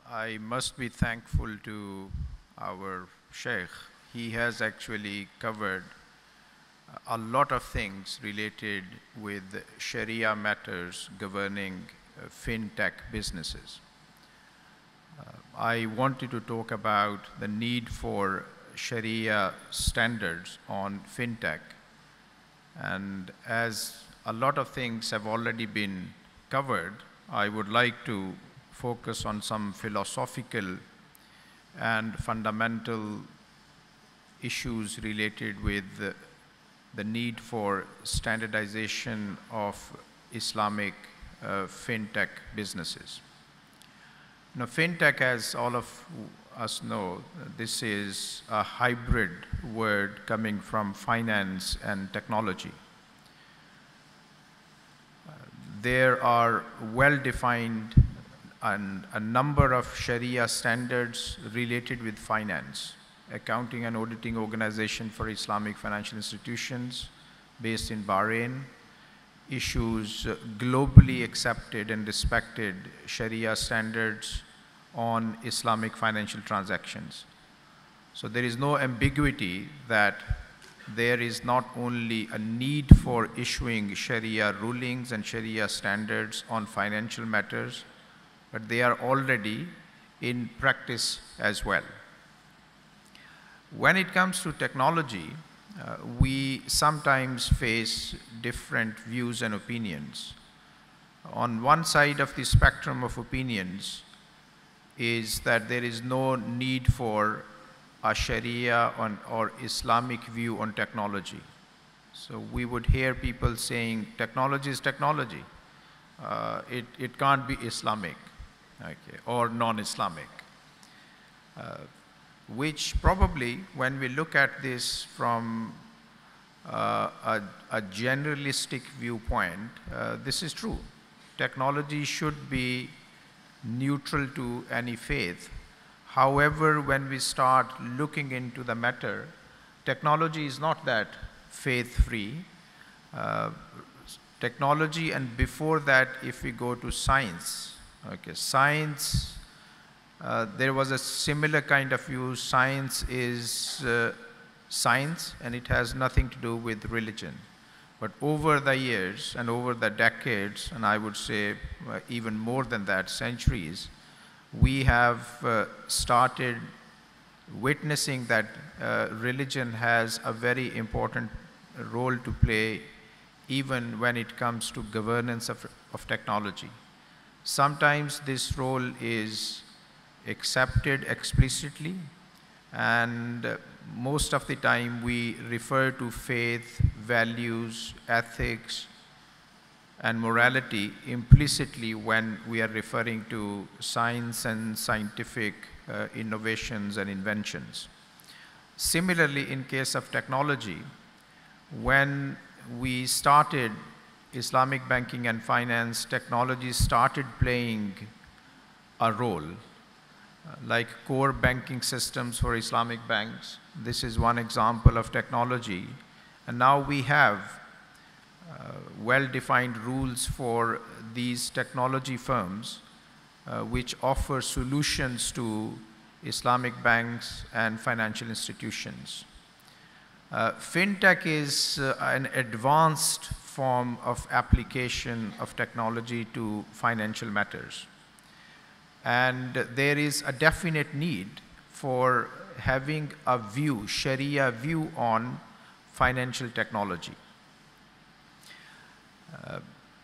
I must be thankful to our Sheikh. He has actually covered a lot of things related with Sharia matters governing fintech businesses. I wanted to talk about the need for Sharia standards on fintech. And as a lot of things have already been covered, I would like to focus on some philosophical and fundamental issues related with the need for standardization of Islamic fintech businesses. Now, fintech, as all of us know, this is a hybrid word coming from finance and technology. There are well-defined and a number of Sharia standards related with finance. Accounting and Auditing Organization for Islamic Financial Institutions based in Bahrain issues globally accepted and respected Sharia standards on Islamic financial transactions. So there is no ambiguity that there is not only a need for issuing Sharia rulings and Sharia standards on financial matters, but they are already in practice as well. When it comes to technology, we sometimes face different views and opinions. On one side of the spectrum of opinions is that there is no need for a Sharia or Islamic view on technology. So we would hear people saying technology is technology. It can't be Islamic, okay, or non-Islamic. Which probably, when we look at this from a generalistic viewpoint, this is true. Technology should be neutral to any faith. However, when we start looking into the matter, technology is not that faith-free. Technology, and before that, if we go to science, okay, science, there was a similar kind of view. Science is science, and it has nothing to do with religion. But over the years and over the decades, and I would say even more than that, centuries, we have started witnessing that religion has a very important role to play even when it comes to governance of technology. Sometimes this role is accepted explicitly, and most of the time we refer to faith, values, ethics, and morality implicitly when we are referring to science and scientific innovations and inventions. Similarly, in case of technology, when we started Islamic banking and finance, technology started playing a role, like core banking systems for Islamic banks. This is one example of technology. And now we have well-defined rules for these technology firms which offer solutions to Islamic banks and financial institutions. Fintech is an advanced form of application of technology to financial matters. And there is a definite need for having a view, Sharia view on financial technology.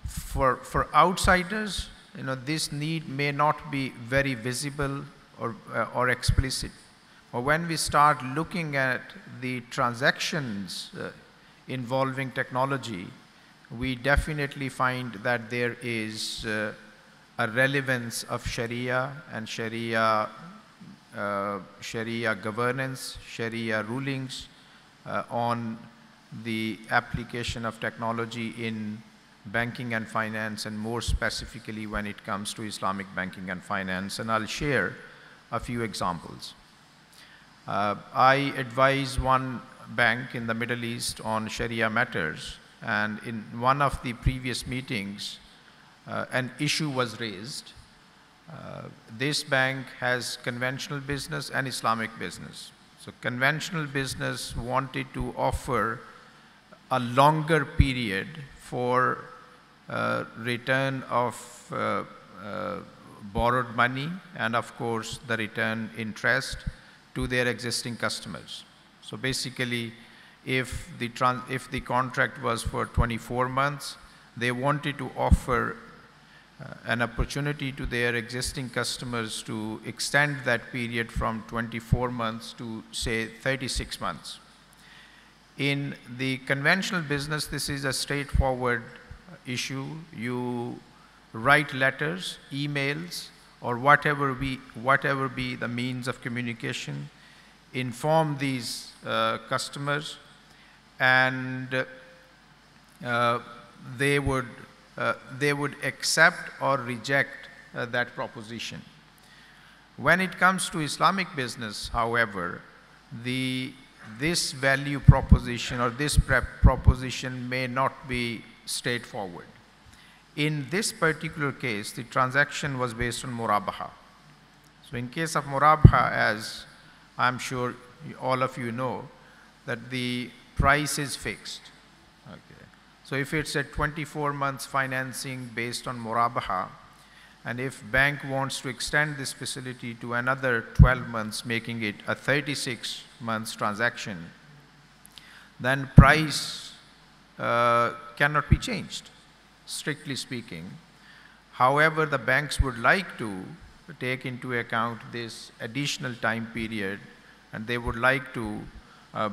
For outsiders, this need may not be very visible or explicit. But when we start looking at the transactions involving technology, we definitely find that there is a relevance of Sharia and Sharia governance, Sharia rulings on the application of technology in banking and finance, and more specifically when it comes to Islamic banking and finance. And I'll share a few examples. I advise one bank in the Middle East on Sharia matters, and in one of the previous meetings, an issue was raised. This bank has conventional business and Islamic business. So conventional business wanted to offer a longer period for return of borrowed money and of course the return interest to their existing customers. So basically, if the contract was for 24 months, they wanted to offer an opportunity to their existing customers to extend that period from 24 months to say 36 months. In the conventional business, this is a straightforward issue. You write letters, emails, or whatever be the means of communication, inform these customers, and they would accept or reject that proposition. When it comes to Islamic business, however, this value proposition or this proposition may not be straightforward. In this particular case, the transaction was based on murabaha. So in case of murabaha, as I'm sure all of you know, that the price is fixed. Okay. So if it's a 24 months financing based on murabaha, and if bank wants to extend this facility to another 12 months, making it a 36 months transaction, then price cannot be changed, strictly speaking. However, the banks would like to take into account this additional time period, and they would like to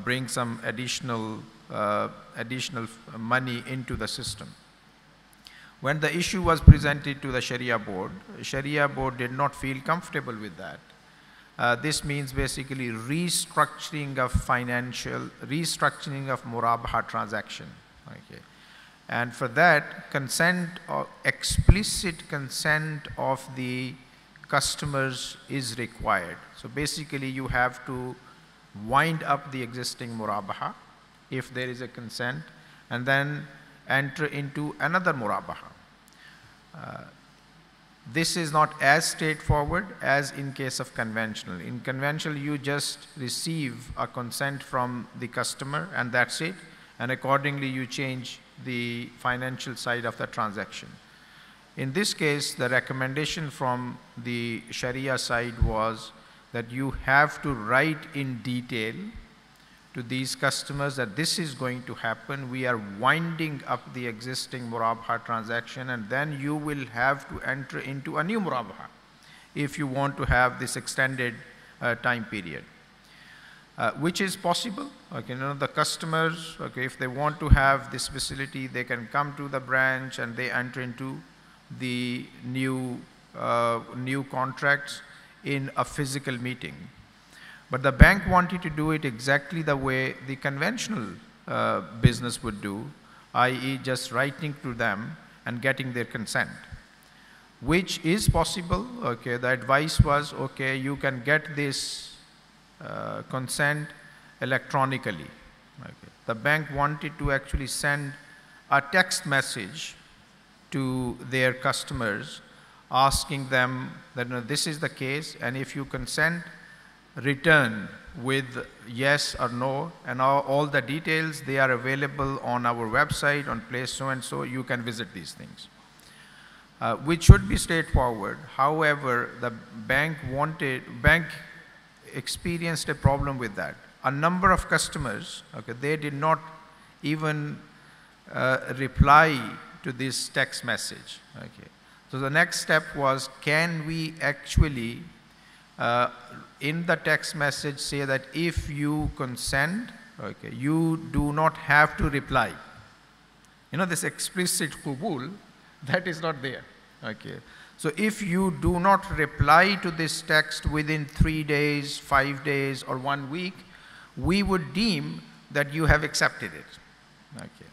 bring some additional money into the system. When the issue was presented to the Sharia board did not feel comfortable with that. This means basically restructuring of murabaha transaction. Okay. And for that, explicit consent of the customers is required. So basically you have to wind up the existing murabaha if there is a consent, and then enter into another murabaha. This is not as straightforward as in case of conventional. In conventional, you just receive a consent from the customer and that's it, and accordingly you change the financial side of the transaction. In this case, the recommendation from the Sharia side was that you have to write in detail to these customers that this is going to happen. We are winding up the existing murabaha transaction, and then you will have to enter into a new murabaha if you want to have this extended time period, which is possible. Okay, the customers, okay, if they want to have this facility, they can come to the branch and they enter into the new contracts in a physical meeting. But the bank wanted to do it exactly the way the conventional business would do, i.e. just writing to them and getting their consent, which is possible. Okay, the advice was, okay, you can get this consent electronically. Okay. The bank wanted to actually send a text message to their customers asking them that, no, this is the case, and if you consent, return with yes or no, and all the details, they are available on our website, on place so and so, you can visit these things, which should be straightforward. However, the bank experienced a problem with that. A number of customers, okay, they did not even reply to this text message. Okay. So the next step was, can we actually in the text message say that if you consent, okay, you do not have to reply. This explicit qubul, that is not there. Okay. So if you do not reply to this text within 3 days, 5 days, or 1 week, we would deem that you have accepted it. Okay.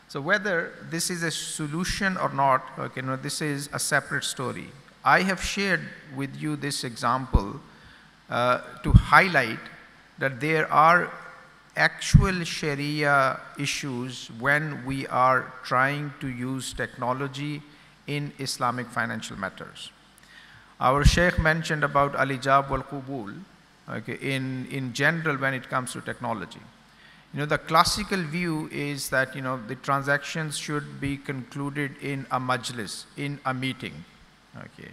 So whether this is a solution or not, okay, no, this is a separate story. I have shared with you this example to highlight that there are actual Sharia issues when we are trying to use technology in Islamic financial matters. Our Sheikh mentioned about al-ijab wal-qubul, okay, in general when it comes to technology. The classical view is that, the transactions should be concluded in a majlis, in a meeting. Okay.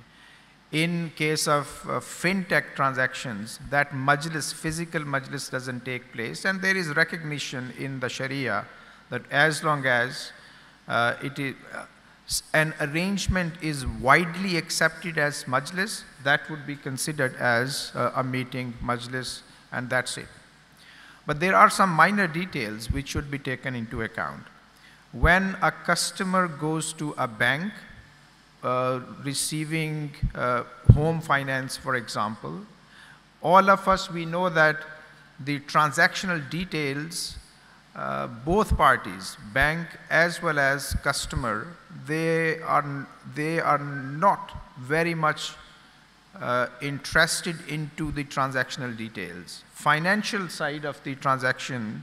In case of fintech transactions, that majlis, physical majlis, doesn't take place, and there is recognition in the Sharia that as long as an arrangement is widely accepted as majlis, that would be considered as a meeting, majlis, and that's it. But there are some minor details which should be taken into account. When a customer goes to a bank, receiving home finance, for example, all of us, we know that the transactional details, both parties, bank as well as customer, they are not very much interested into the transactional details. Financial side of the transaction,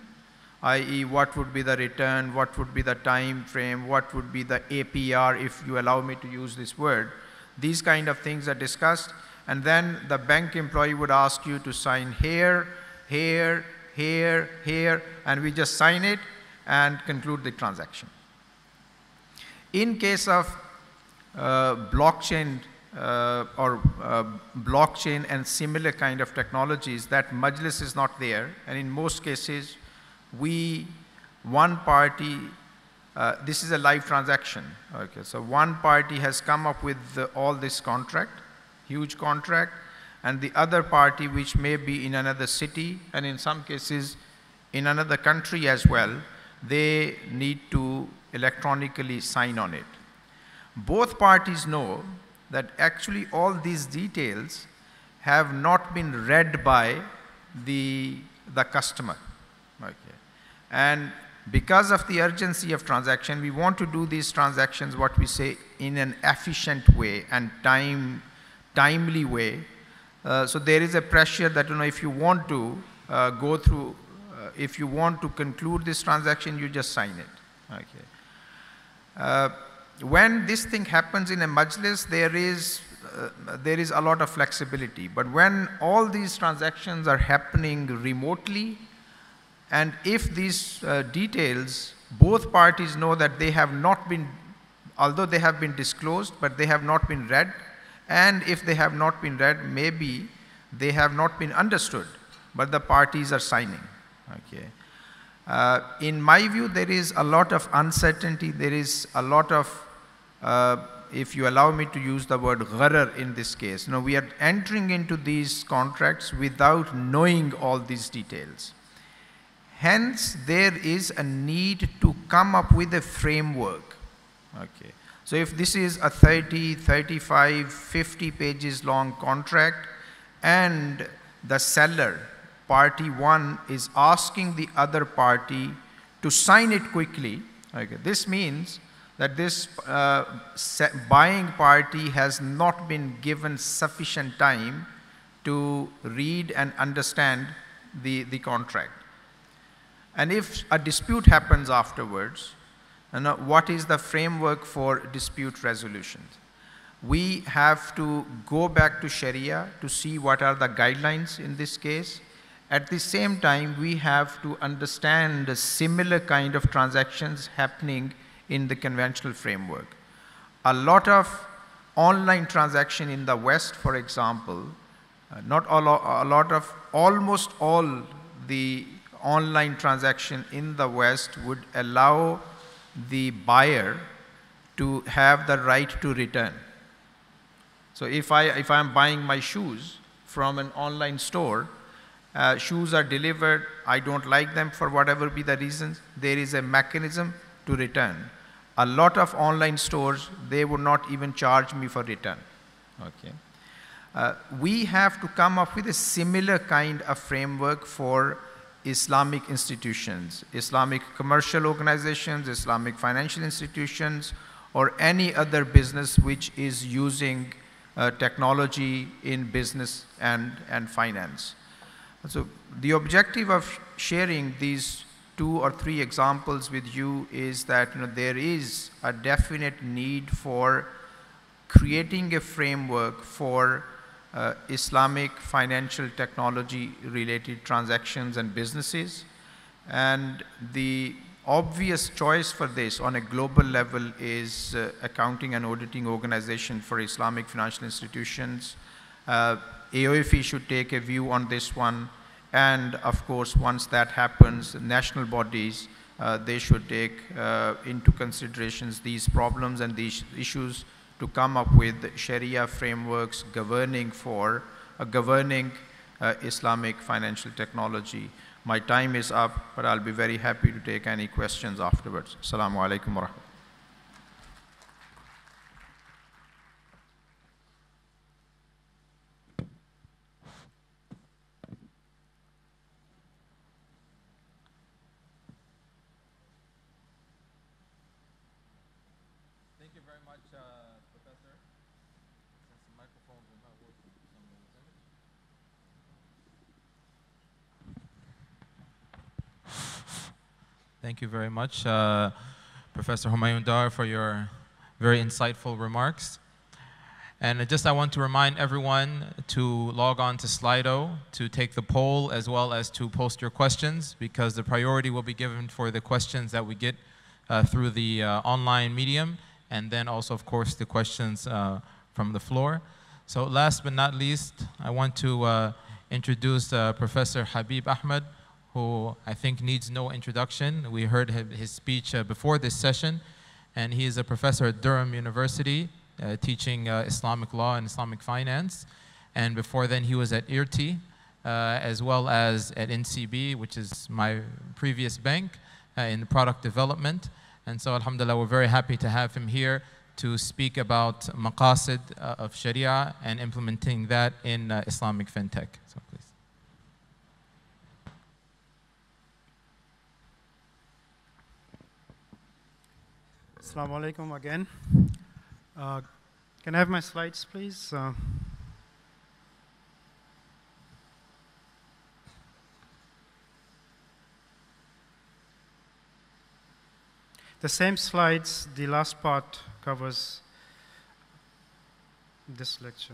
i.e. what would be the return, what would be the time frame, what would be the APR, if you allow me to use this word. These kind of things are discussed, and then the bank employee would ask you to sign here, here, here, here, and we just sign it and conclude the transaction. In case of blockchain blockchain and similar kind of technologies, that majlis is not there, and in most cases, one party, this is a live transaction. Okay, so one party has come up with all this contract, huge contract, and the other party, which may be in another city, and in some cases in another country as well, they need to electronically sign on it. Both parties know that actually all these details have not been read by the customer. Okay. And because of the urgency of transaction, we want to do these transactions, what we say, in an efficient way and timely way. So there is a pressure that, if you want to go through, if you want to conclude this transaction, you just sign it. Okay. When this thing happens in a majlis, there is a lot of flexibility. But when all these transactions are happening remotely, and if these details, both parties know that they have not been, although they have been disclosed, but they have not been read, and if they have not been read, maybe they have not been understood, but the parties are signing. Okay. In my view, there is a lot of uncertainty. There is a lot of, if you allow me to use the word gharar in this case, we are entering into these contracts without knowing all these details. Hence, there is a need to come up with a framework. Okay. So if this is a 30, 35, 50 pages long contract, and the seller, party one, is asking the other party to sign it quickly, okay, this means that this buying party has not been given sufficient time to read and understand the contract. And if a dispute happens afterwards, what is the framework for dispute resolution? We have to go back to Sharia to see what are the guidelines in this case. At the same time, we have to understand the similar kind of transactions happening in the conventional framework. A lot of online transaction in the West, for example, almost all the online transaction in the West would allow the buyer to have the right to return. So if I'm buying my shoes from an online store, shoes are delivered, I don't like them for whatever be the reasons, there is a mechanism to return. A lot of online stores, they would not even charge me for return. Okay. We have to come up with a similar kind of framework for Islamic institutions, Islamic commercial organizations, Islamic financial institutions, or any other business which is using technology in business and finance. So the objective of sharing these 2 or 3 examples with you is that there is a definite need for creating a framework for Islamic financial technology related transactions and businesses. And the obvious choice for this on a global level is Accounting and Auditing Organization for Islamic Financial Institutions. AOFE should take a view on this one. And of course, once that happens, national bodies, they should take into considerations these problems and these issues to come up with Sharia frameworks governing Islamic financial technology. My time is up, but I'll be very happy to take any questions afterwards. Assalamu alaikum wa rahmatullah. Thank you very much, Professor. Since the microphones are not working for some reason. Thank you very much, Professor Humayun Dar, for your very insightful remarks. And I want to remind everyone to log on to Slido to take the poll as well as to post your questions, because the priority will be given for the questions that we get through the online medium, and then also, of course, the questions from the floor. So last but not least, I want to introduce Professor Habib Ahmed, who I think needs no introduction. We heard his speech before this session, and he is a professor at Durham University, teaching Islamic law and Islamic finance. And before then, he was at IRTI, as well as at NCB, which is my previous bank, in product development. And so, alhamdulillah, we're very happy to have him here to speak about maqasid of Sharia and implementing that in Islamic fintech. So please. Assalamu alaikum again. Can I have my slides, please? The same slides, the last part covers this lecture.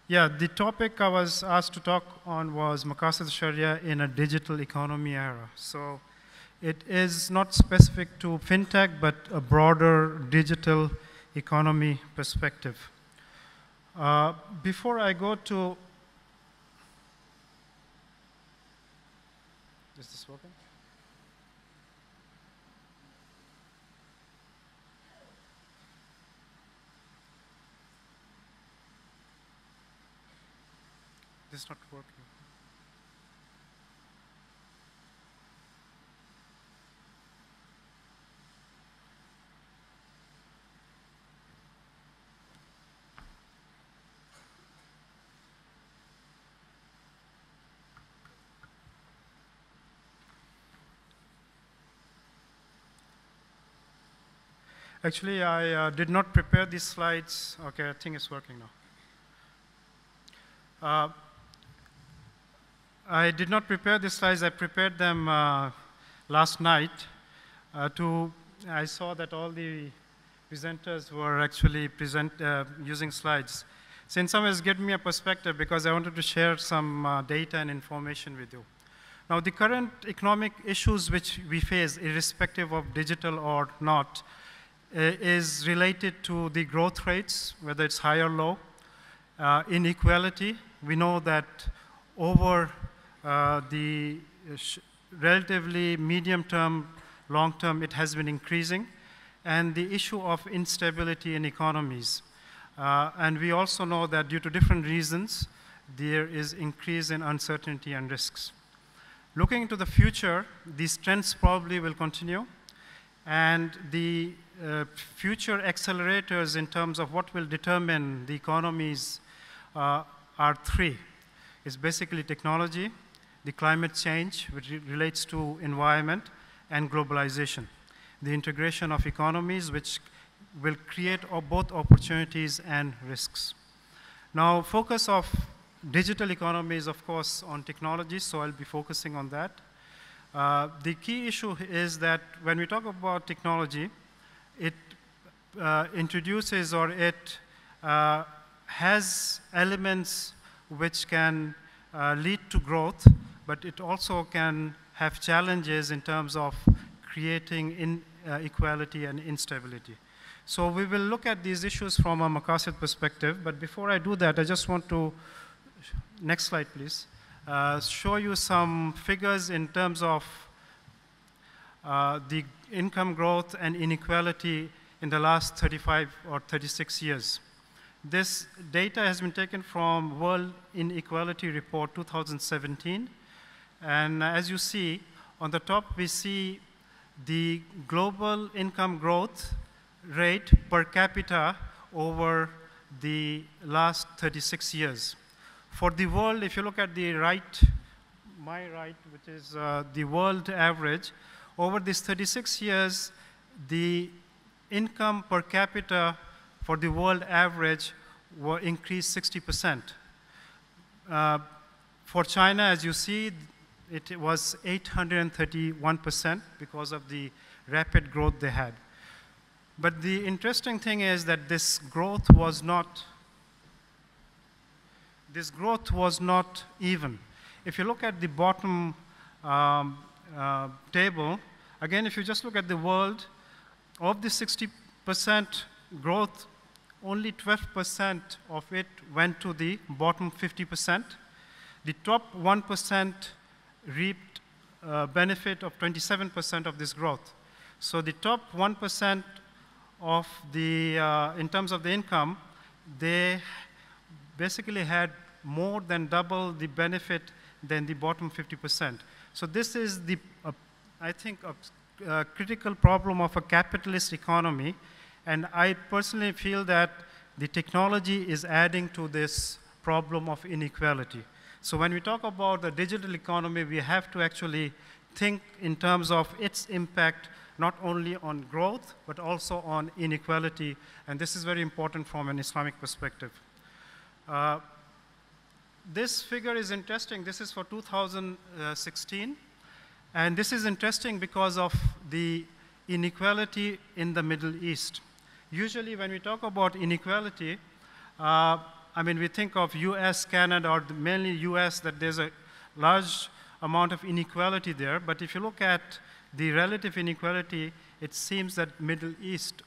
Yeah, the topic I was asked to talk on was Maqasid Sharia in a digital economy era. So it is not specific to fintech, but a broader digital economy perspective. Before I go to, is this working? This is not working. Actually, I did not prepare these slides. Okay, I think it's working now. I did not prepare these slides. I prepared them last night. I saw that all the presenters were actually using slides. So in some ways, it gave me a perspective because I wanted to share some data and information with you. Now, the current economic issues which we face, irrespective of digital or not, is related to the growth rates, whether it's high or low, inequality. We know that over the relatively medium term, long term, it has been increasing, and the issue of instability in economies. And we also know that due to different reasons, there is increase in uncertainty and risks. Looking into the future, these trends probably will continue, and the future accelerators in terms of what will determine the economies are three. It's basically technology, the climate change, which relates to environment, and globalization. The integration of economies, which will create both opportunities and risks. Now, focus of digital economy is, of course, on technology, so I'll be focusing on that. The key issue is that when we talk about technology, it introduces or it has elements which can lead to growth, but it also can have challenges in terms of creating inequality and instability. So we will look at these issues from a Maqasid perspective, but before I do that, I just want to, next slide please, show you some figures in terms of the income growth and inequality in the last 35 or 36 years. This data has been taken from World Inequality Report 2017. And as you see, on the top we see the global income growth rate per capita over the last 36 years. For the world, if you look at the right, my right, which is the world average, over these 36 years, the income per capita for the world average were increased 60%. For China, as you see, it was 831% because of the rapid growth they had. But the interesting thing is that this growth was not even. If you look at the bottom table, again, if you just look at the world, of the 60% growth, only 12% of it went to the bottom 50%. The top 1% reaped benefit of 27% of this growth. So the top 1% of the, in terms of the income, they basically had more than double the benefit than the bottom 50%. So this is the, I think, a critical problem of a capitalist economy. And I personally feel that the technology is adding to this problem of inequality. So when we talk about the digital economy, we have to actually think in terms of its impact, not only on growth, but also on inequality. And this is very important from an Islamic perspective. This figure is interesting. This is for 2016. And this is interesting because of the inequality in the Middle East. Usually when we talk about inequality, I mean, we think of US, Canada, or mainly US, that there's a large amount of inequality there. But if you look at the relative inequality, it seems that Middle East,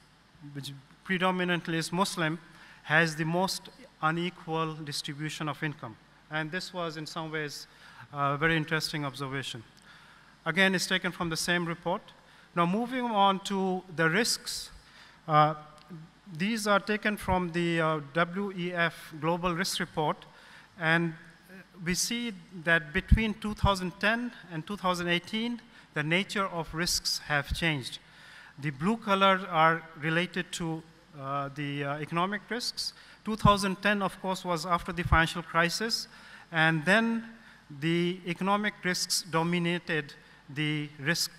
which predominantly is Muslim, has the most unequal distribution of income. And this was, in some ways, a very interesting observation. Again, it's taken from the same report. Now, moving on to the risks. These are taken from the WEF Global Risk Report, and we see that between 2010 and 2018, the nature of risks have changed. The blue colors are related to the economic risks. 2010, of course, was after the financial crisis, and then the economic risks dominated the risk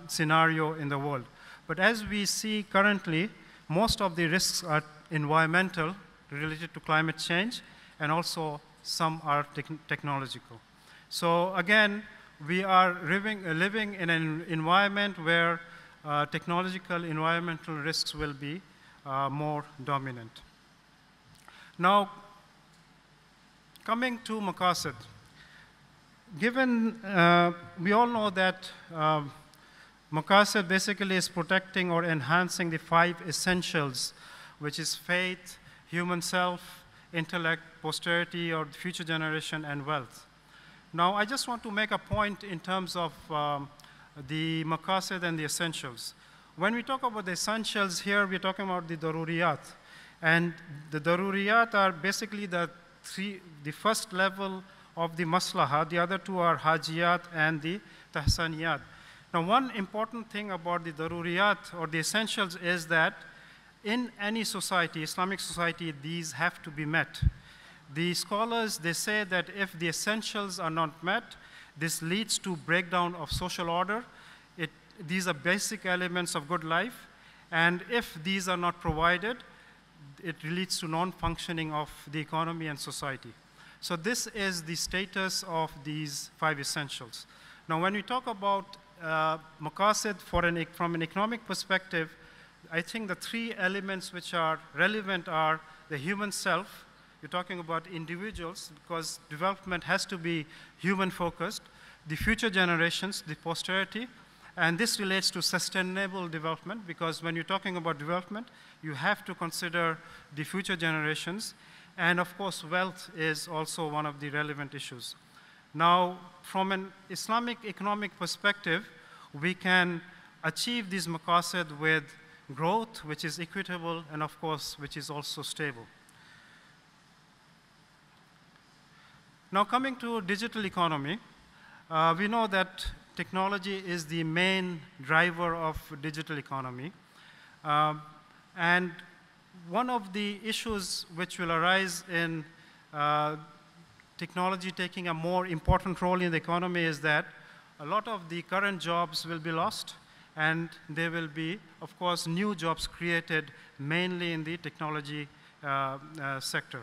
scenario in the world. But as we see currently, most of the risks are environmental, related to climate change, and also some are technological. So again, we are living in an environment where technological environmental risks will be more dominant. Now, coming to Maqasid, given we all know that Maqasid basically is protecting or enhancing the 5 essentials, which is faith, human self, intellect, posterity, or the future generation, and wealth. Now, I just want to make a point in terms of the Maqasid and the essentials. When we talk about the essentials here, we're talking about the daruriyat. And the daruriyat are basically the first level of the maslaha. The other two are hajiyat and the tahsaniyat. Now, one important thing about the daruriyat or the essentials is that in any society, Islamic society, these have to be met. The scholars, they say that if the essentials are not met, this leads to breakdown of social order. These are basic elements of good life. And if these are not provided, it leads to non-functioning of the economy and society. So this is the status of these 5 essentials. Now, when we talk about Maqasid from an economic perspective, I think the 3 elements which are relevant are the human self. You're talking about individuals because development has to be human-focused, the future generations, the posterity, and this relates to sustainable development because when you're talking about development, you have to consider the future generations, and of course, wealth is also one of the relevant issues. Now, from an Islamic economic perspective, we can achieve these maqasid with growth, which is equitable, and of course, which is also stable. Now, coming to digital economy, we know that technology is the main driver of digital economy. And one of the issues which will arise in technology taking a more important role in the economy is that a lot of the current jobs will be lost, and there will be, of course, new jobs created mainly in the technology sector.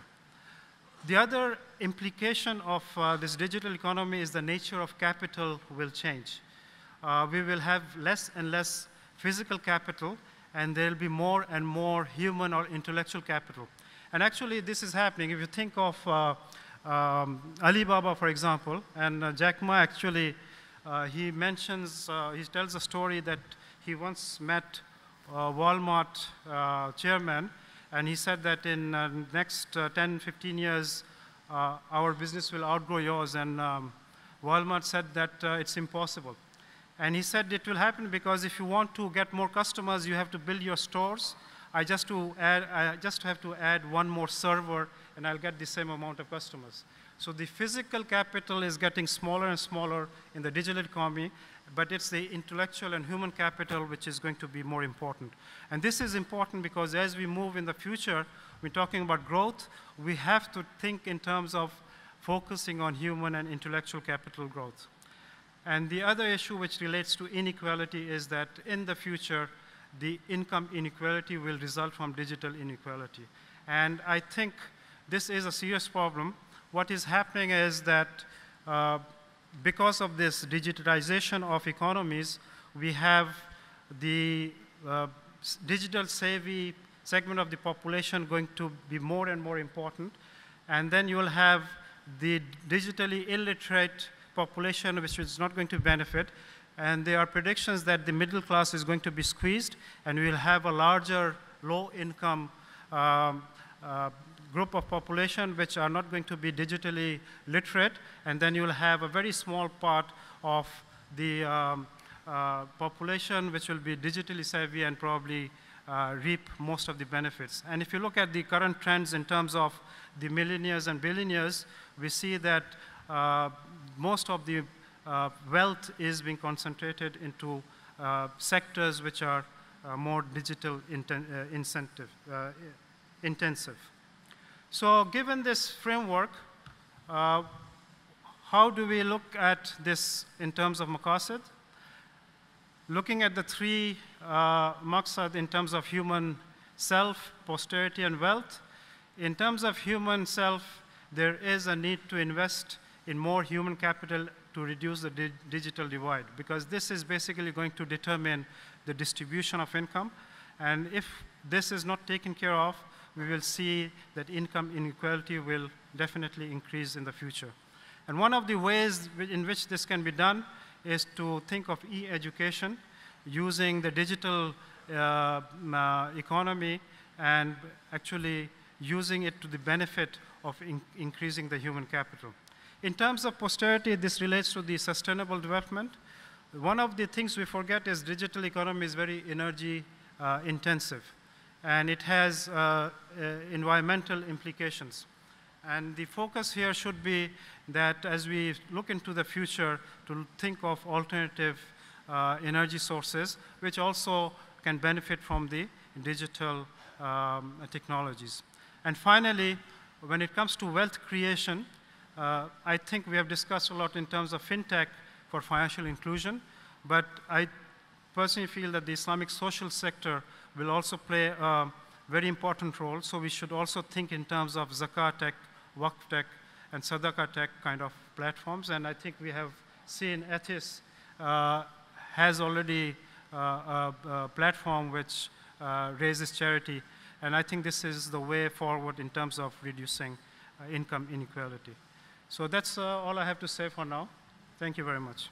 The other implication of this digital economy is the nature of capital will change. We will have less and less physical capital, and there will be more and more human or intellectual capital. And actually, this is happening. If you think of Alibaba, for example, and Jack Ma actually, he tells a story that he once met Walmart chairman, and he said that in next 10, 15 years, our business will outgrow yours. And Walmart said that it's impossible. And he said it will happen because if you want to get more customers, you have to build your stores. I just have to add one more server, and I'll get the same amount of customers. So the physical capital is getting smaller and smaller in the digital economy, but it's the intellectual and human capital which is going to be more important. And this is important because as we move in the future, we're talking about growth, we have to think in terms of focusing on human and intellectual capital growth. And the other issue which relates to inequality is that in the future, the income inequality will result from digital inequality. And I think this is a serious problem. What is happening is that because of this digitization of economies, we have the digital savvy segment of the population going to be more and more important. And then you will have the digitally illiterate population, which is not going to benefit. And there are predictions that the middle class is going to be squeezed, and we will have a larger low-income group of population which are not going to be digitally literate, and then you will have a very small part of the population which will be digitally savvy and probably reap most of the benefits. And if you look at the current trends in terms of the millionaires and billionaires, we see that most of the wealth is being concentrated into sectors which are more digital intensive. So given this framework, how do we look at this in terms of maqasid? Looking at the three maqsad in terms of human self, posterity, and wealth. In terms of human self, there is a need to invest in more human capital to reduce the digital divide, because this is basically going to determine the distribution of income. And if this is not taken care of, we will see that income inequality will definitely increase in the future. And one of the ways in which this can be done is to think of e-education using the digital economy and actually using it to the benefit of increasing the human capital. In terms of posterity, this relates to the sustainable development. One of the things we forget is digital economy is very energy intensive, and it has environmental implications. And the focus here should be that as we look into the future, to think of alternative energy sources, which also can benefit from the digital technologies. And finally, when it comes to wealth creation, I think we have discussed a lot in terms of fintech for financial inclusion, but I personally feel that the Islamic social sector will also play a very important role. So we should also think in terms of zakah tech, waqf tech, and sadaqah tech kind of platforms. And I think we have seen Ethis has already a platform which raises charity. And I think this is the way forward in terms of reducing income inequality. So that's all I have to say for now. Thank you very much.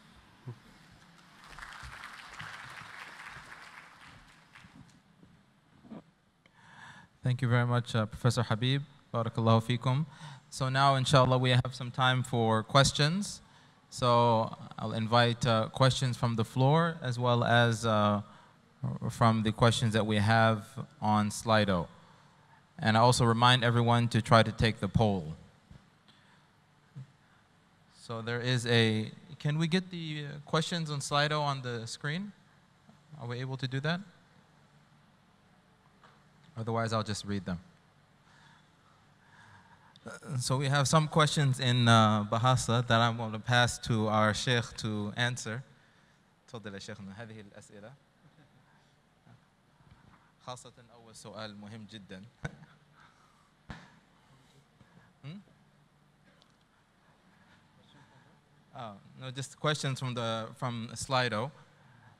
Thank you very much, Professor Habib. Barakallahu feekum. So now, inshallah, we have some time for questions. So I'll invite questions from the floor as well as from the questions that we have on Slido. And I also remind everyone to try to take the poll. So there is a, can we get the questions on Slido on the screen? Are we able to do that? Otherwise, I'll just read them. So we have some questions in Bahasa that I'm going to pass to our Sheikh to answer. تفضل يا شيخنا هذه الأسئلة. خاصة أول سؤال مهم جدا. No, just questions from Slido.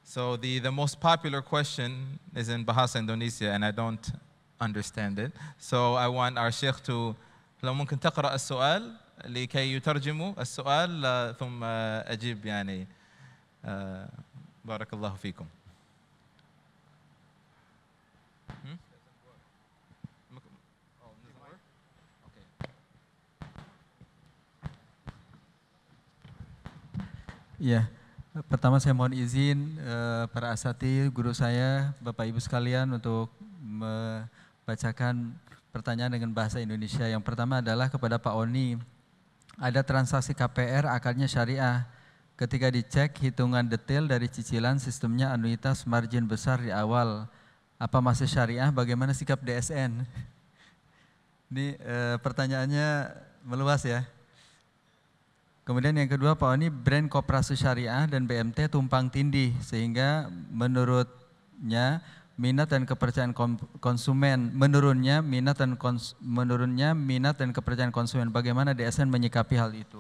So the most popular question is in Bahasa Indonesia, and I don't understand it. So I want our Sheikh to لو ممكن تقرأ السؤال لكي يترجموا السؤال ثم أجيب يعني بارك الله فيكم. Ya, pertama saya mohon izin para asatidz, guru saya, Bapak Ibu sekalian untuk membacakan pertanyaan dengan bahasa Indonesia. Yang pertama adalah kepada Pak Oni. Ada transaksi KPR akarnya syariah. Ketika dicek hitungan detail dari cicilan, sistemnya anuitas margin besar di awal. Apa masih syariah? Bagaimana sikap DSN? Ini pertanyaannya meluas ya. Kemudian yang kedua, Pak Oni, brand koperasi syariah dan BMT tumpang tindih sehingga menurutnya minat dan kepercayaan konsumen menurunnya minat dan kepercayaan konsumen. Bagaimana DSN menyikapi hal itu?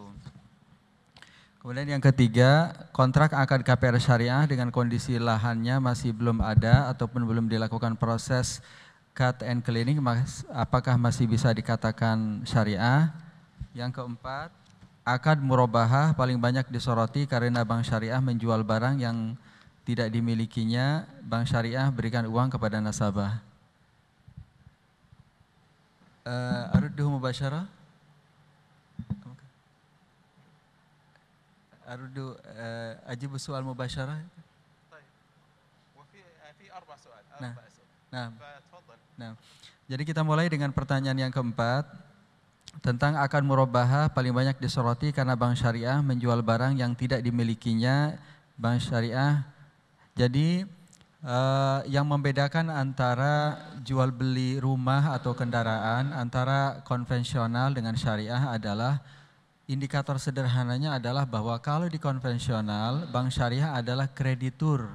Kemudian yang ketiga, kontrak akad KPR syariah dengan kondisi lahannya masih belum ada ataupun belum dilakukan proses cut and cleaning, apakah masih bisa dikatakan syariah? Yang keempat, akad murabahah paling banyak disoroti karena bank syariah menjual barang yang tidak dimilikinya, bank syariah berikan uang kepada nasabah. Arudduhu mubasyarah? Aruddu ajibu soal mubasyarah? Nah, jadi kita mulai dengan pertanyaan yang keempat tentang akad murabahah paling banyak disoroti karena bank syariah menjual barang yang tidak dimilikinya bank syariah. Jadi yang membedakan antara jual beli rumah atau kendaraan antara konvensional dengan syariah adalah indikator sederhananya adalah bahwa kalau di konvensional bank syariah adalah kreditur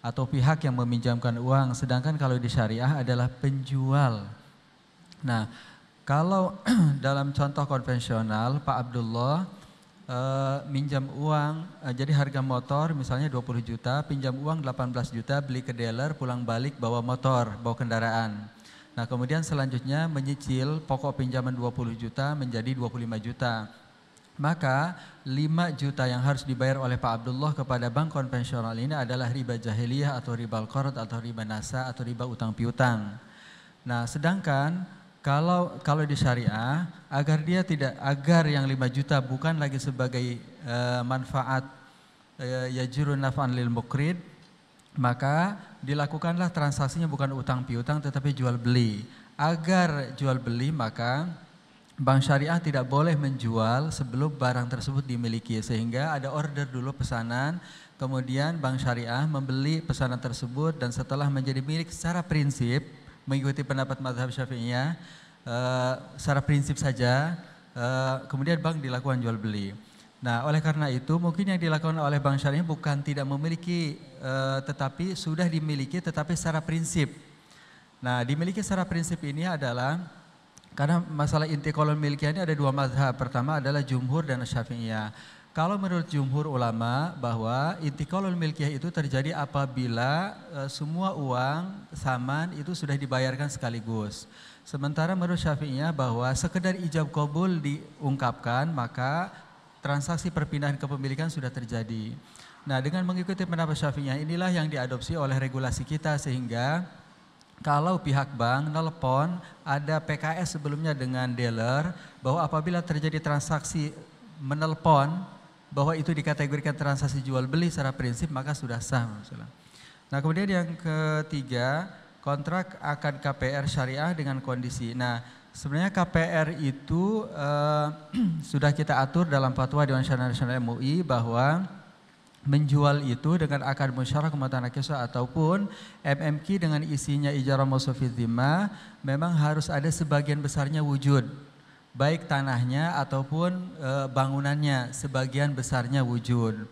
atau pihak yang meminjamkan uang, sedangkan kalau di syariah adalah penjual. Nah, kalau dalam contoh konvensional Pak Abdullah minjam uang, jadi harga motor misalnya 20 juta, pinjam uang 18 juta, beli ke dealer, pulang balik bawa motor, bawa kendaraan. Nah, kemudian selanjutnya menyicil pokok pinjaman 20 juta menjadi 25 juta. Maka 5 juta yang harus dibayar oleh Pak Abdullah kepada bank konvensional ini adalah riba jahiliyah atau riba al-qard atau riba nasa atau riba utang piutang. Nah, sedangkan kalau di syariah agar yang 5 juta bukan lagi sebagai manfaat yajurun naf'an lil muqrid, maka dilakukanlah transaksinya bukan utang piutang tetapi jual beli. Agar jual beli maka bank syariah tidak boleh menjual sebelum barang tersebut dimiliki, sehingga ada order dulu pesanan, kemudian bank syariah membeli pesanan tersebut dan setelah menjadi milik secara prinsip mengikuti pendapat mazhab Syafi'iyah secara prinsip saja, kemudian bank dilakukan jual beli. Nah, oleh karena itu mungkin yang dilakukan oleh bank syariah bukan tidak memiliki tetapi sudah dimiliki tetapi secara prinsip. Nah, dimiliki secara prinsip ini adalah karena masalah intiqalul milkiyah ini ada dua mazhab. Pertama adalah jumhur dan syafi'iyah. Kalau menurut jumhur ulama bahwa intiqalul milkiyah itu terjadi apabila semua uang saman itu sudah dibayarkan sekaligus. Sementara menurut syafi'iyah bahwa sekedar ijab qabul diungkapkan maka transaksi perpindahan kepemilikan sudah terjadi. Nah, dengan mengikuti pendapat Syafi'iyah inilah yang diadopsi oleh regulasi kita, sehingga kalau pihak bank nelpon ada PKS sebelumnya dengan dealer bahwa apabila terjadi transaksi menelpon bahwa itu dikategorikan transaksi jual beli secara prinsip maka sudah sah. Nah, kemudian yang ketiga, kontrak akad KPR syariah dengan kondisi. Nah, sebenarnya KPR itu sudah kita atur dalam fatwa Dewan Syariah Nasional MUI bahwa menjual itu dengan akad musyarah mutanakisah ataupun MMQ dengan isinya ijarah mausufi dzimah memang harus ada sebagian besarnya wujud, baik tanahnya ataupun bangunannya sebagian besarnya wujud.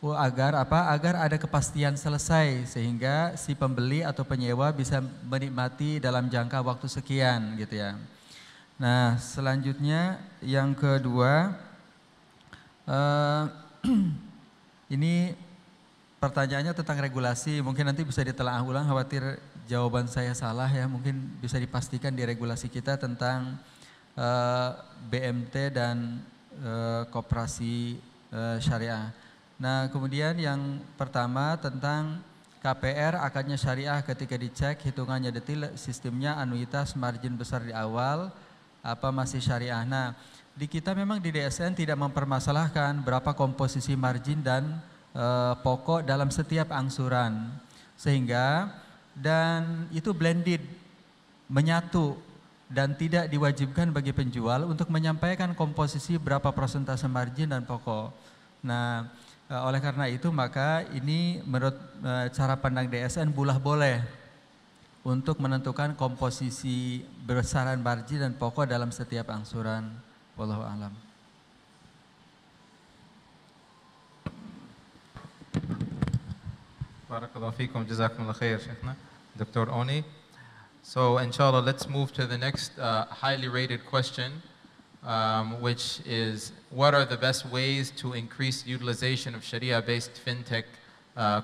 Agar apa? Agar ada kepastian selesai sehingga si pembeli atau penyewa bisa menikmati dalam jangka waktu sekian gitu ya. Nah, selanjutnya yang kedua, ini pertanyaannya tentang regulasi, mungkin nanti bisa ditelaah ulang, khawatir jawaban saya salah ya, mungkin bisa dipastikan di regulasi kita tentang BMT dan koperasi syariah. Nah, kemudian yang pertama tentang KPR akadnya syariah ketika dicek hitungannya detil, sistemnya anuitas margin besar di awal, apa masih syariah. Nah, di kita memang di DSN tidak mempermasalahkan berapa komposisi margin dan pokok dalam setiap angsuran, sehingga dan itu blended, menyatu dan tidak diwajibkan bagi penjual untuk menyampaikan komposisi berapa persentase margin dan pokok. Nah, oleh karena itu maka ini menurut cara pandang DSN boleh untuk menentukan komposisi besaran margin dan pokok dalam setiap angsuran. Wallahu a'lam. Barakallahu fikum, jazakumullah khair, Sheikhna, Dr. Oni. So inshallah, let's move to the next highly rated question which is what are the best ways to increase utilization of Sharia-based fintech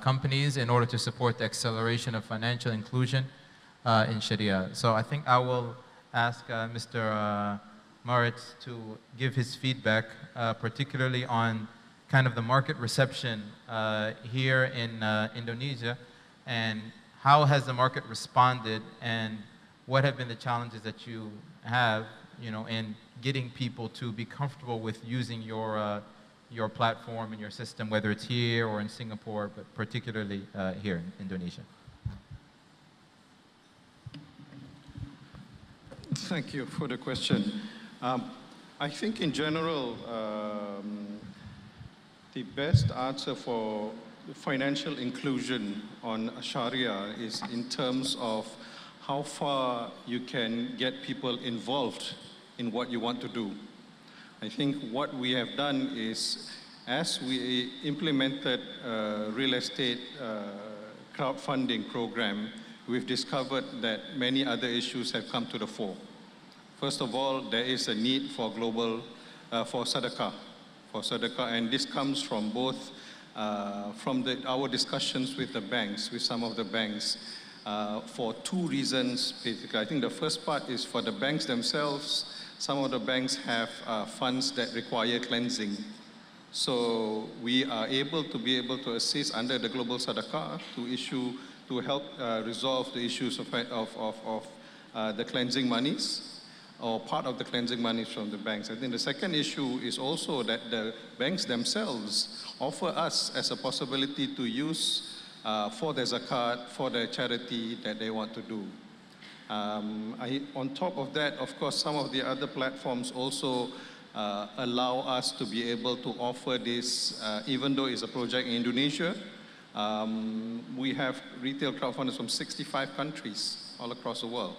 companies in order to support the acceleration of financial inclusion in Sharia. So I think I will ask Mr. Maritz to give his feedback, particularly on kind of the market reception here in Indonesia, and how has the market responded, and what have been the challenges that you have, in getting people to be comfortable with using your platform and your system, whether it's here or in Singapore, but particularly here in Indonesia. Thank you for the question. I think in general, the best answer for financial inclusion on Sharia is in terms of how far you can get people involved in what you want to do. I think what we have done is, as we implemented a real estate crowdfunding program, we've discovered that many other issues have come to the fore. First of all, there is a need for for sadaqah, and this comes from both our discussions with the banks, with some of the banks, for two reasons, basically. I think the first part is for the banks themselves. Some of the banks have funds that require cleansing. So we are able to assist under the Global Sadaqah to help resolve the issues of the cleansing monies, or part of the cleansing monies from the banks. I think the second issue is also that the banks themselves offer us as a possibility to use for their zakat, for their charity that they want to do. On top of that, of course, some of the other platforms also allow us to be able to offer this, even though it's a project in Indonesia. We have retail crowdfunders from 65 countries all across the world.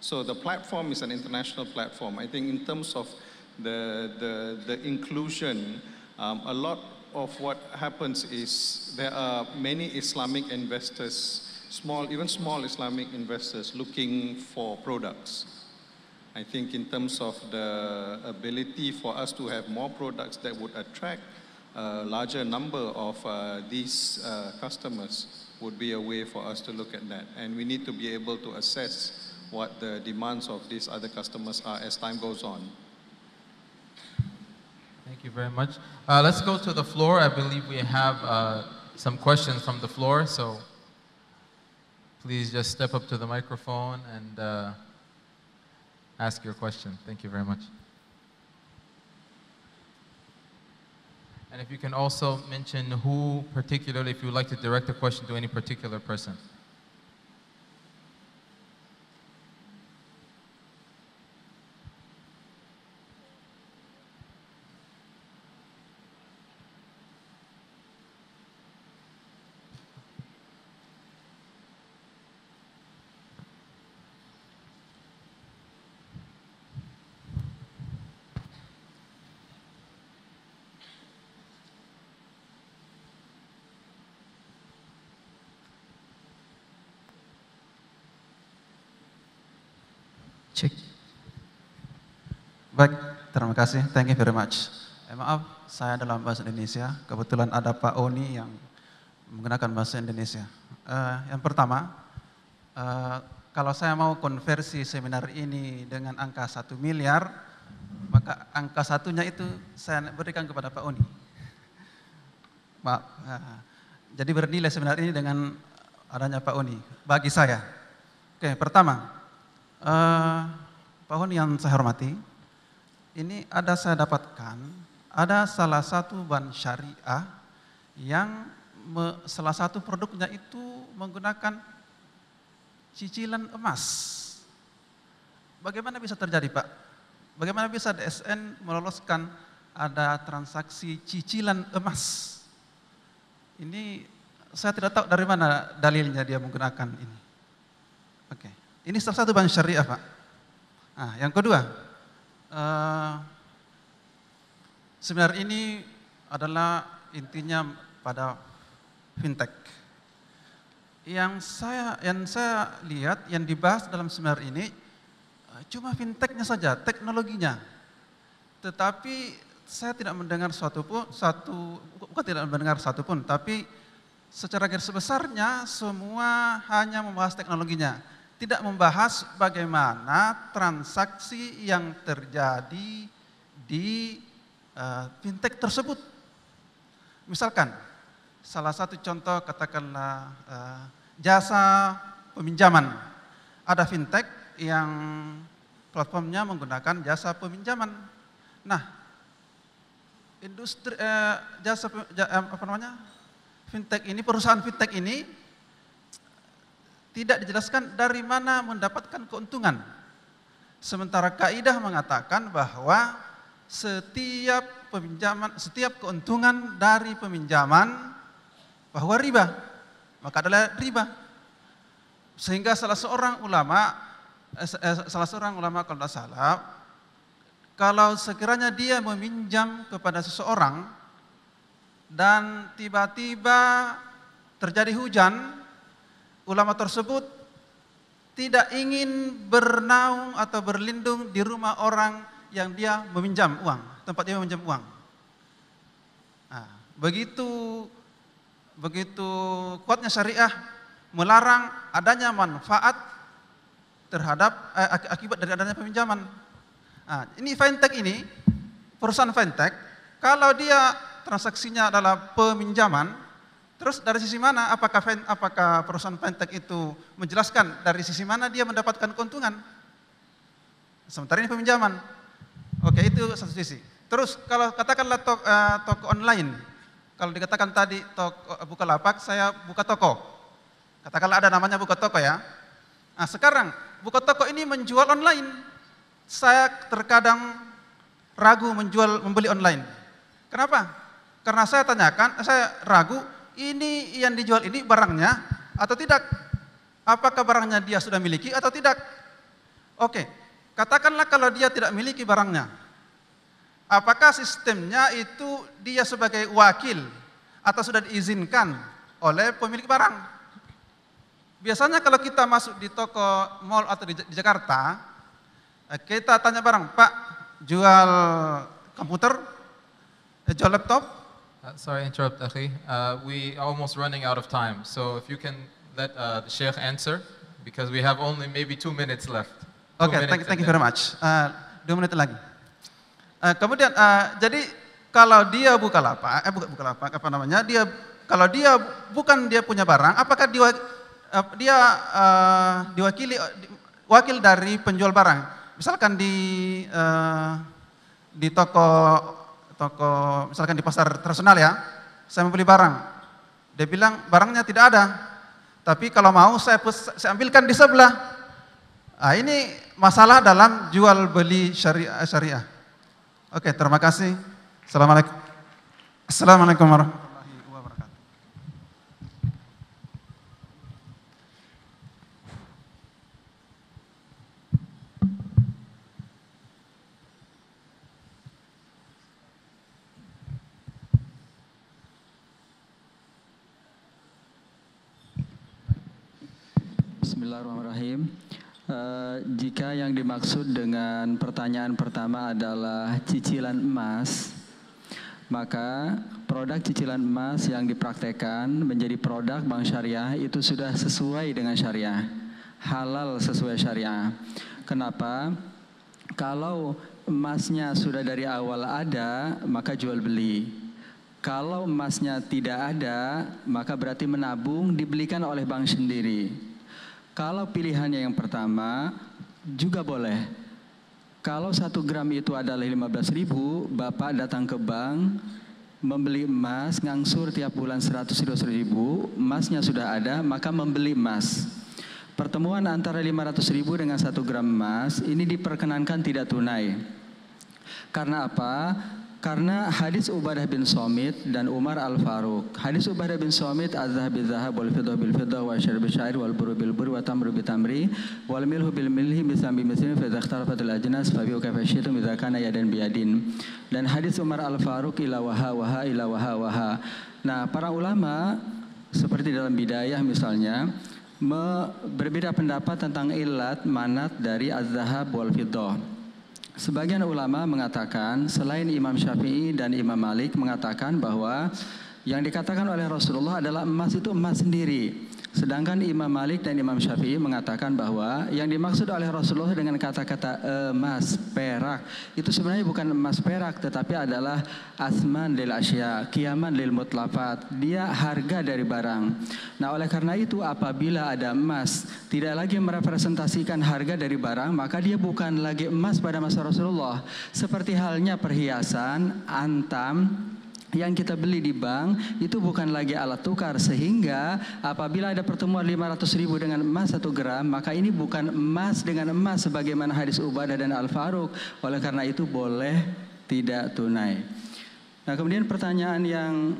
So the platform is an international platform. I think in terms of the inclusion, a lot of what happens is there are many Islamic investors, even small Islamic investors looking for products. I think in terms of the ability for us to have more products that would attract a larger number of these customers would be a way for us to look at that. And we need to be able to assess what the demands of these other customers are as time goes on. Thank you very much. Let's go to the floor. I believe we have some questions from the floor, so please just step up to the microphone and ask your question. Thank you very much. And if you can also mention who particularly, if you would like to direct a question to any particular person. Cek. Baik, terima kasih. Thank you very much. Maaf, saya dalam bahasa Indonesia. Kebetulan ada Pak Oni yang menggunakan bahasa Indonesia. Yang pertama, kalau saya mau konversi seminar ini dengan angka 1 miliar, maka angka satunya itu saya berikan kepada Pak Oni. Maaf. Jadi bernilai seminar ini dengan adanya Pak Oni bagi saya. Oke, pertama. Pak Oni yang saya hormati, ini saya dapatkan, ada salah satu bank syariah yang salah satu produknya itu menggunakan cicilan emas. Bagaimana bisa terjadi, Pak? Bagaimana bisa DSN meloloskan ada transaksi cicilan emas? Ini saya tidak tahu dari mana dalilnya dia menggunakan ini. Oke. Ini salah satu bank syariah, Pak. Nah, yang kedua, seminar ini adalah intinya pada fintech. Yang saya lihat, yang dibahas dalam seminar ini, cuma fintechnya saja, teknologinya. tetapi saya tidak mendengar bukan tidak mendengar satu pun, tapi secara garis besarnya semua hanya membahas teknologinya, tidak membahas bagaimana transaksi yang terjadi di fintech tersebut. Misalkan, salah satu contoh katakanlah jasa peminjaman. Ada fintech yang platformnya menggunakan jasa peminjaman. Nah, industri fintech ini, perusahaan fintech ini tidak dijelaskan dari mana mendapatkan keuntungan. Sementara kaidah mengatakan bahwa setiap keuntungan dari peminjaman bahwa riba, maka adalah riba. Sehingga salah seorang ulama kalau tidak salah, kalau sekiranya dia meminjam kepada seseorang dan tiba-tiba terjadi hujan, ulama tersebut tidak ingin bernaung atau berlindung di rumah orang yang dia meminjam uang, tempat dia meminjam uang. Nah, begitu kuatnya syariah melarang adanya manfaat terhadap akibat dari adanya peminjaman. Nah, ini fintech ini, perusahaan fintech, kalau dia transaksinya adalah peminjaman, terus dari sisi mana? Apakah perusahaan fintech itu menjelaskan dari sisi mana dia mendapatkan keuntungan? Sementara ini peminjaman. Oke, itu satu sisi. Terus kalau katakanlah toko online, kalau dikatakan tadi Bukalapak, saya buka toko. Katakanlah ada namanya buka toko ya. Nah, sekarang buka toko ini menjual online. Saya terkadang ragu membeli online. Kenapa? Karena saya ragu, ini yang dijual ini barangnya atau tidak? Apakah barangnya dia sudah miliki atau tidak? Oke, katakanlah kalau dia tidak miliki barangnya. Apakah sistemnya itu dia sebagai wakil atau sudah diizinkan oleh pemilik barang? Biasanya kalau kita masuk di toko mall atau di Jakarta, kita tanya barang, Pak, jual komputer, jual laptop? Sorry, interrupt, Akhi. We almost running out of time. So if you can let the Sheikh answer, because we have only maybe 2 minutes left. Okay, thank you very much. 2 menit lagi. Kemudian, jadi kalau dia Bukalapak, kalau dia bukan dia punya barang, apakah dia diwakili wakil dari penjual barang? Misalkan di toko misalkan di pasar tradisional ya, saya membeli barang, dia bilang barangnya tidak ada, tapi kalau mau saya ambilkan di sebelah. Nah, ini masalah dalam jual beli syariah. Oke, terima kasih. Assalamualaikum warahmatullahi wabarakatuh. Bismillahirrahmanirrahim. Jika yang dimaksud dengan pertanyaan pertama adalah cicilan emas, maka produk cicilan emas yang dipraktekkan menjadi produk bank syariah itu sudah sesuai dengan syariah, halal sesuai syariah. Kenapa? Kalau emasnya sudah dari awal ada, maka jual beli. Kalau emasnya tidak ada, maka berarti menabung, dibelikan oleh bank sendiri. Kalau pilihannya yang pertama, juga boleh. Kalau 1 gram itu adalah 15.000, Bapak datang ke bank, membeli emas, ngangsur tiap bulan 100.000, emasnya sudah ada, maka membeli emas. Pertemuan antara 500.000 dengan 1 gram emas, ini diperkenankan tidak tunai. Karena apa? Karena hadis Ubadah bin Somit dan Umar Al-Faruq. Hadis Ubadah bin Somit, az-zahab bil-zahab wal fiddah bil-fiddah wa syar bil-syair wal buru bil-buru wa tamru bil-tamri wal milhu bil-milhi misam bi-mislim fa idza ikhtalafatil ajnas fa bi'u kayfa syi'tum idza kana yadan biyadin. Dan hadis Umar Al-Faruq ila waha ila waha. Nah, para ulama seperti dalam Bidayah misalnya berbeda pendapat tentang ilat manat dari az-zahab wal fiddah. sebagian ulama mengatakan selain Imam Syafi'i dan Imam Malik mengatakan bahwa yang dikatakan oleh Rasulullah adalah emas itu emas sendiri. Sedangkan Imam Malik dan Imam Syafi'i mengatakan bahwa yang dimaksud oleh Rasulullah dengan kata-kata emas, perak, itu sebenarnya bukan emas perak, tetapi adalah asman lil asya, qiyaman lil mutlafat. Dia harga dari barang. Nah, oleh karena itu apabila ada emas tidak lagi merepresentasikan harga dari barang, maka dia bukan lagi emas pada masa Rasulullah. Seperti halnya perhiasan, antam, yang kita beli di bank itu bukan lagi alat tukar, sehingga apabila ada pertemuan 500.000 dengan emas 1 gram, maka ini bukan emas dengan emas sebagaimana hadis Ubadah dan Al-Faruq. Oleh karena itu boleh tidak tunai. Nah, kemudian pertanyaan yang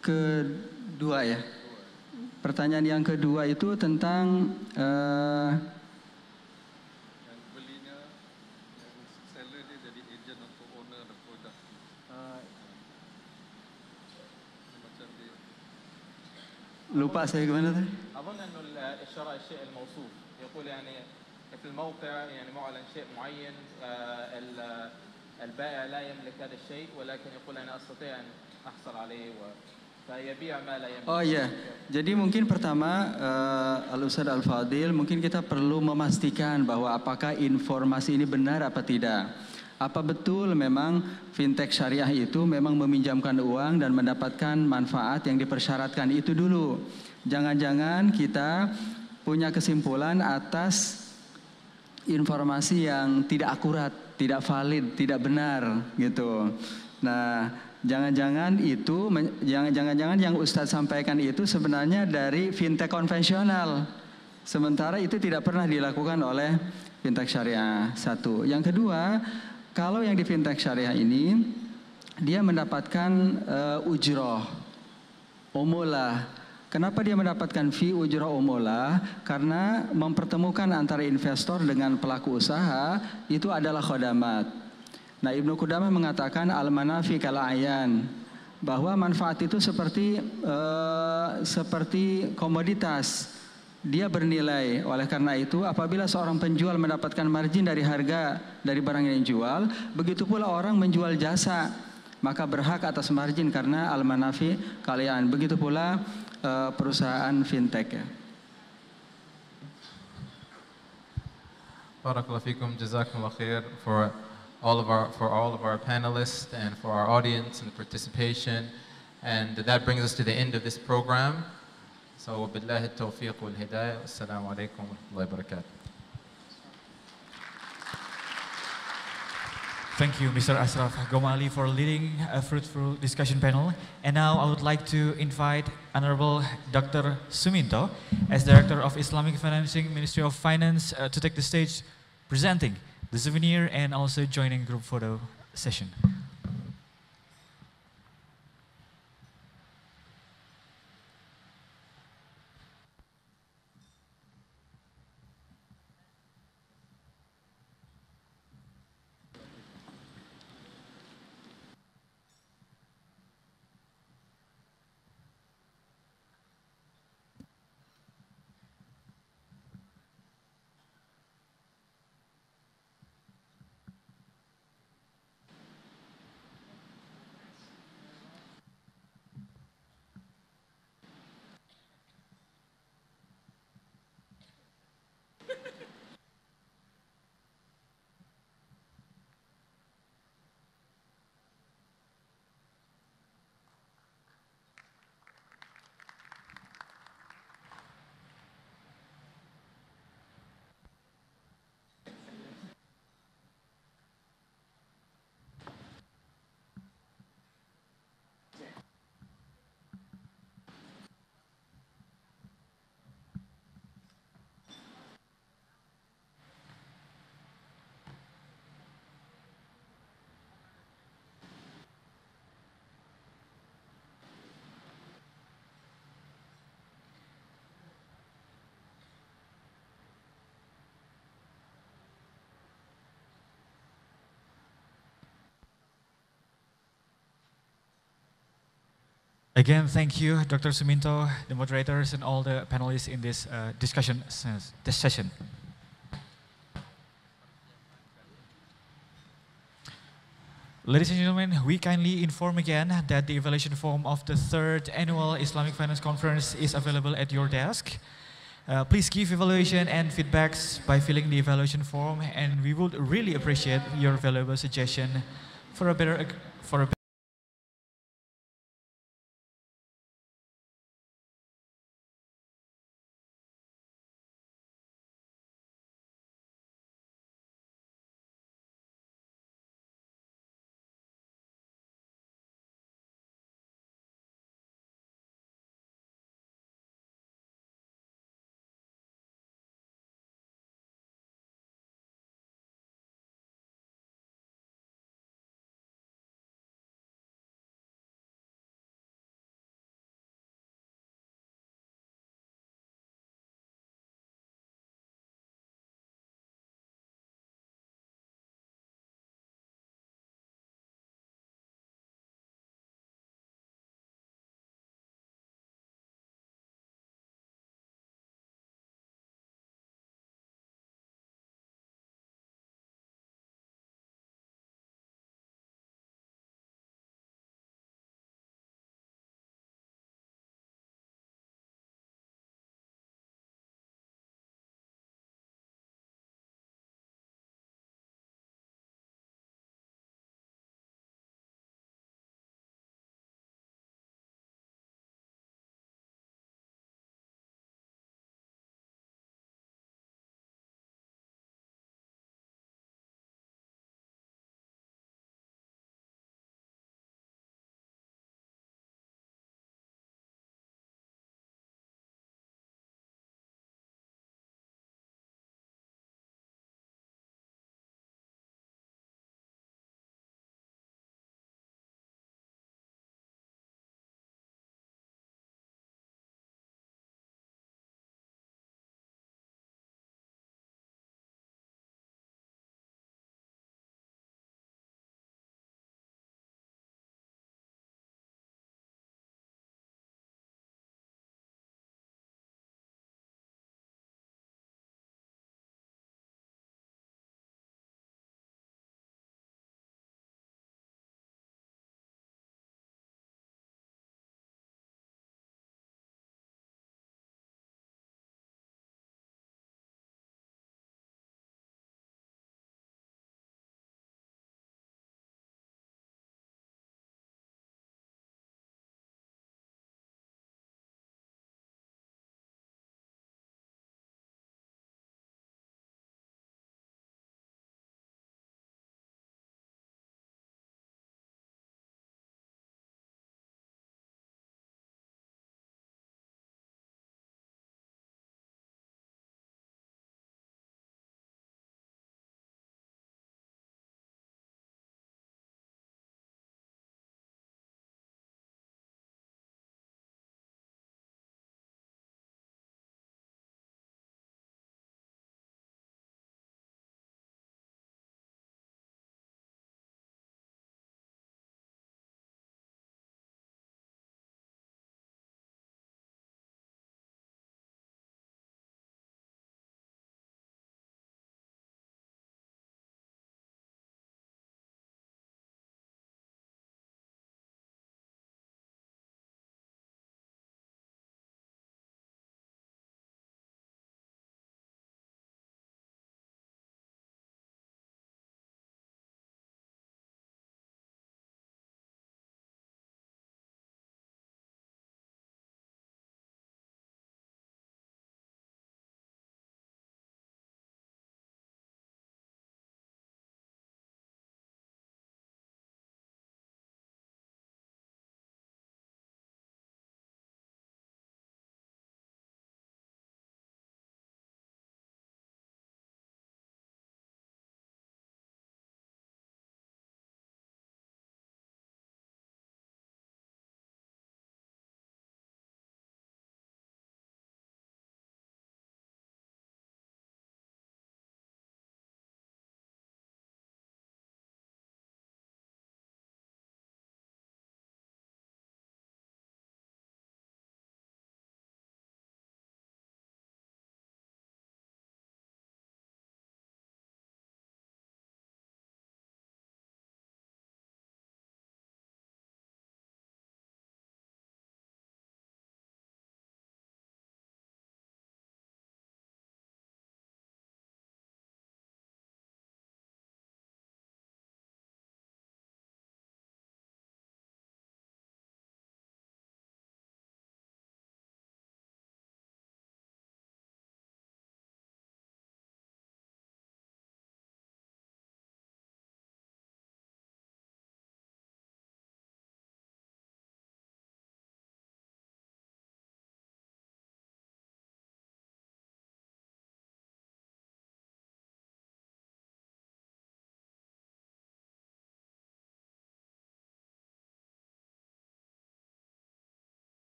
kedua ya. Pertanyaan yang kedua itu tentang lupa saya gimana tadi? أظن إنه الشراء الشيء الموصوف يقول يعني في الموقع يعني معلن شيء معين البائع لا يملك هذا الشيء ولكن يقول أنا أستطيع أن أحصل عليه فيبيع ما لا يملك. Oh iya, jadi mungkin pertama Al-Ustadz Al-Fadil mungkin kita perlu memastikan bahwa apakah informasi ini benar apa tidak. Apa betul memang fintech syariah itu memang meminjamkan uang dan mendapatkan manfaat yang dipersyaratkan itu dulu. Jangan-jangan kita punya kesimpulan atas informasi yang tidak akurat, tidak valid, tidak benar gitu. Nah, jangan-jangan yang Ustadz sampaikan itu sebenarnya dari fintech konvensional. Sementara itu tidak pernah dilakukan oleh fintech syariah. Satu. Yang kedua, kalau yang di fintech syariah ini dia mendapatkan ujroh, umulah. Kenapa dia mendapatkan fee ujroh umulah? Karena mempertemukan antara investor dengan pelaku usaha itu adalah khodamat. Nah, Ibnu Qudamah mengatakan al-manafi kal ayan, bahwa manfaat itu seperti komoditas. Dia bernilai. Oleh karena itu apabila seorang penjual mendapatkan margin dari harga dari barang yang dijual, begitu pula orang menjual jasa, maka berhak atas margin karena al-manafi kalian. Begitu pula perusahaan fintech ya. Barakallahu fikum, jazakumullah khair for all of our panelists and for our audience and participation. And that brings us to the end of this program. So, billahi tawfiq wal hidayah. Assalamu alaikum wa rahmatullahi wa barakatuh. Thank you, Mr. Ashraf Gomali, for leading a fruitful discussion panel. And now I would like to invite Honorable Dr. Suminto, as Director of Islamic Financing, Ministry of Finance, to take the stage, presenting the souvenir and also joining group photo session. Again, thank you, Dr. Suminto, the moderators, and all the panelists in this discussion session. Ladies and gentlemen, we kindly inform again that the evaluation form of the third annual Islamic Finance Conference is available at your desk. Please give evaluation and feedbacks by filling the evaluation form, and we would really appreciate your valuable suggestion for a better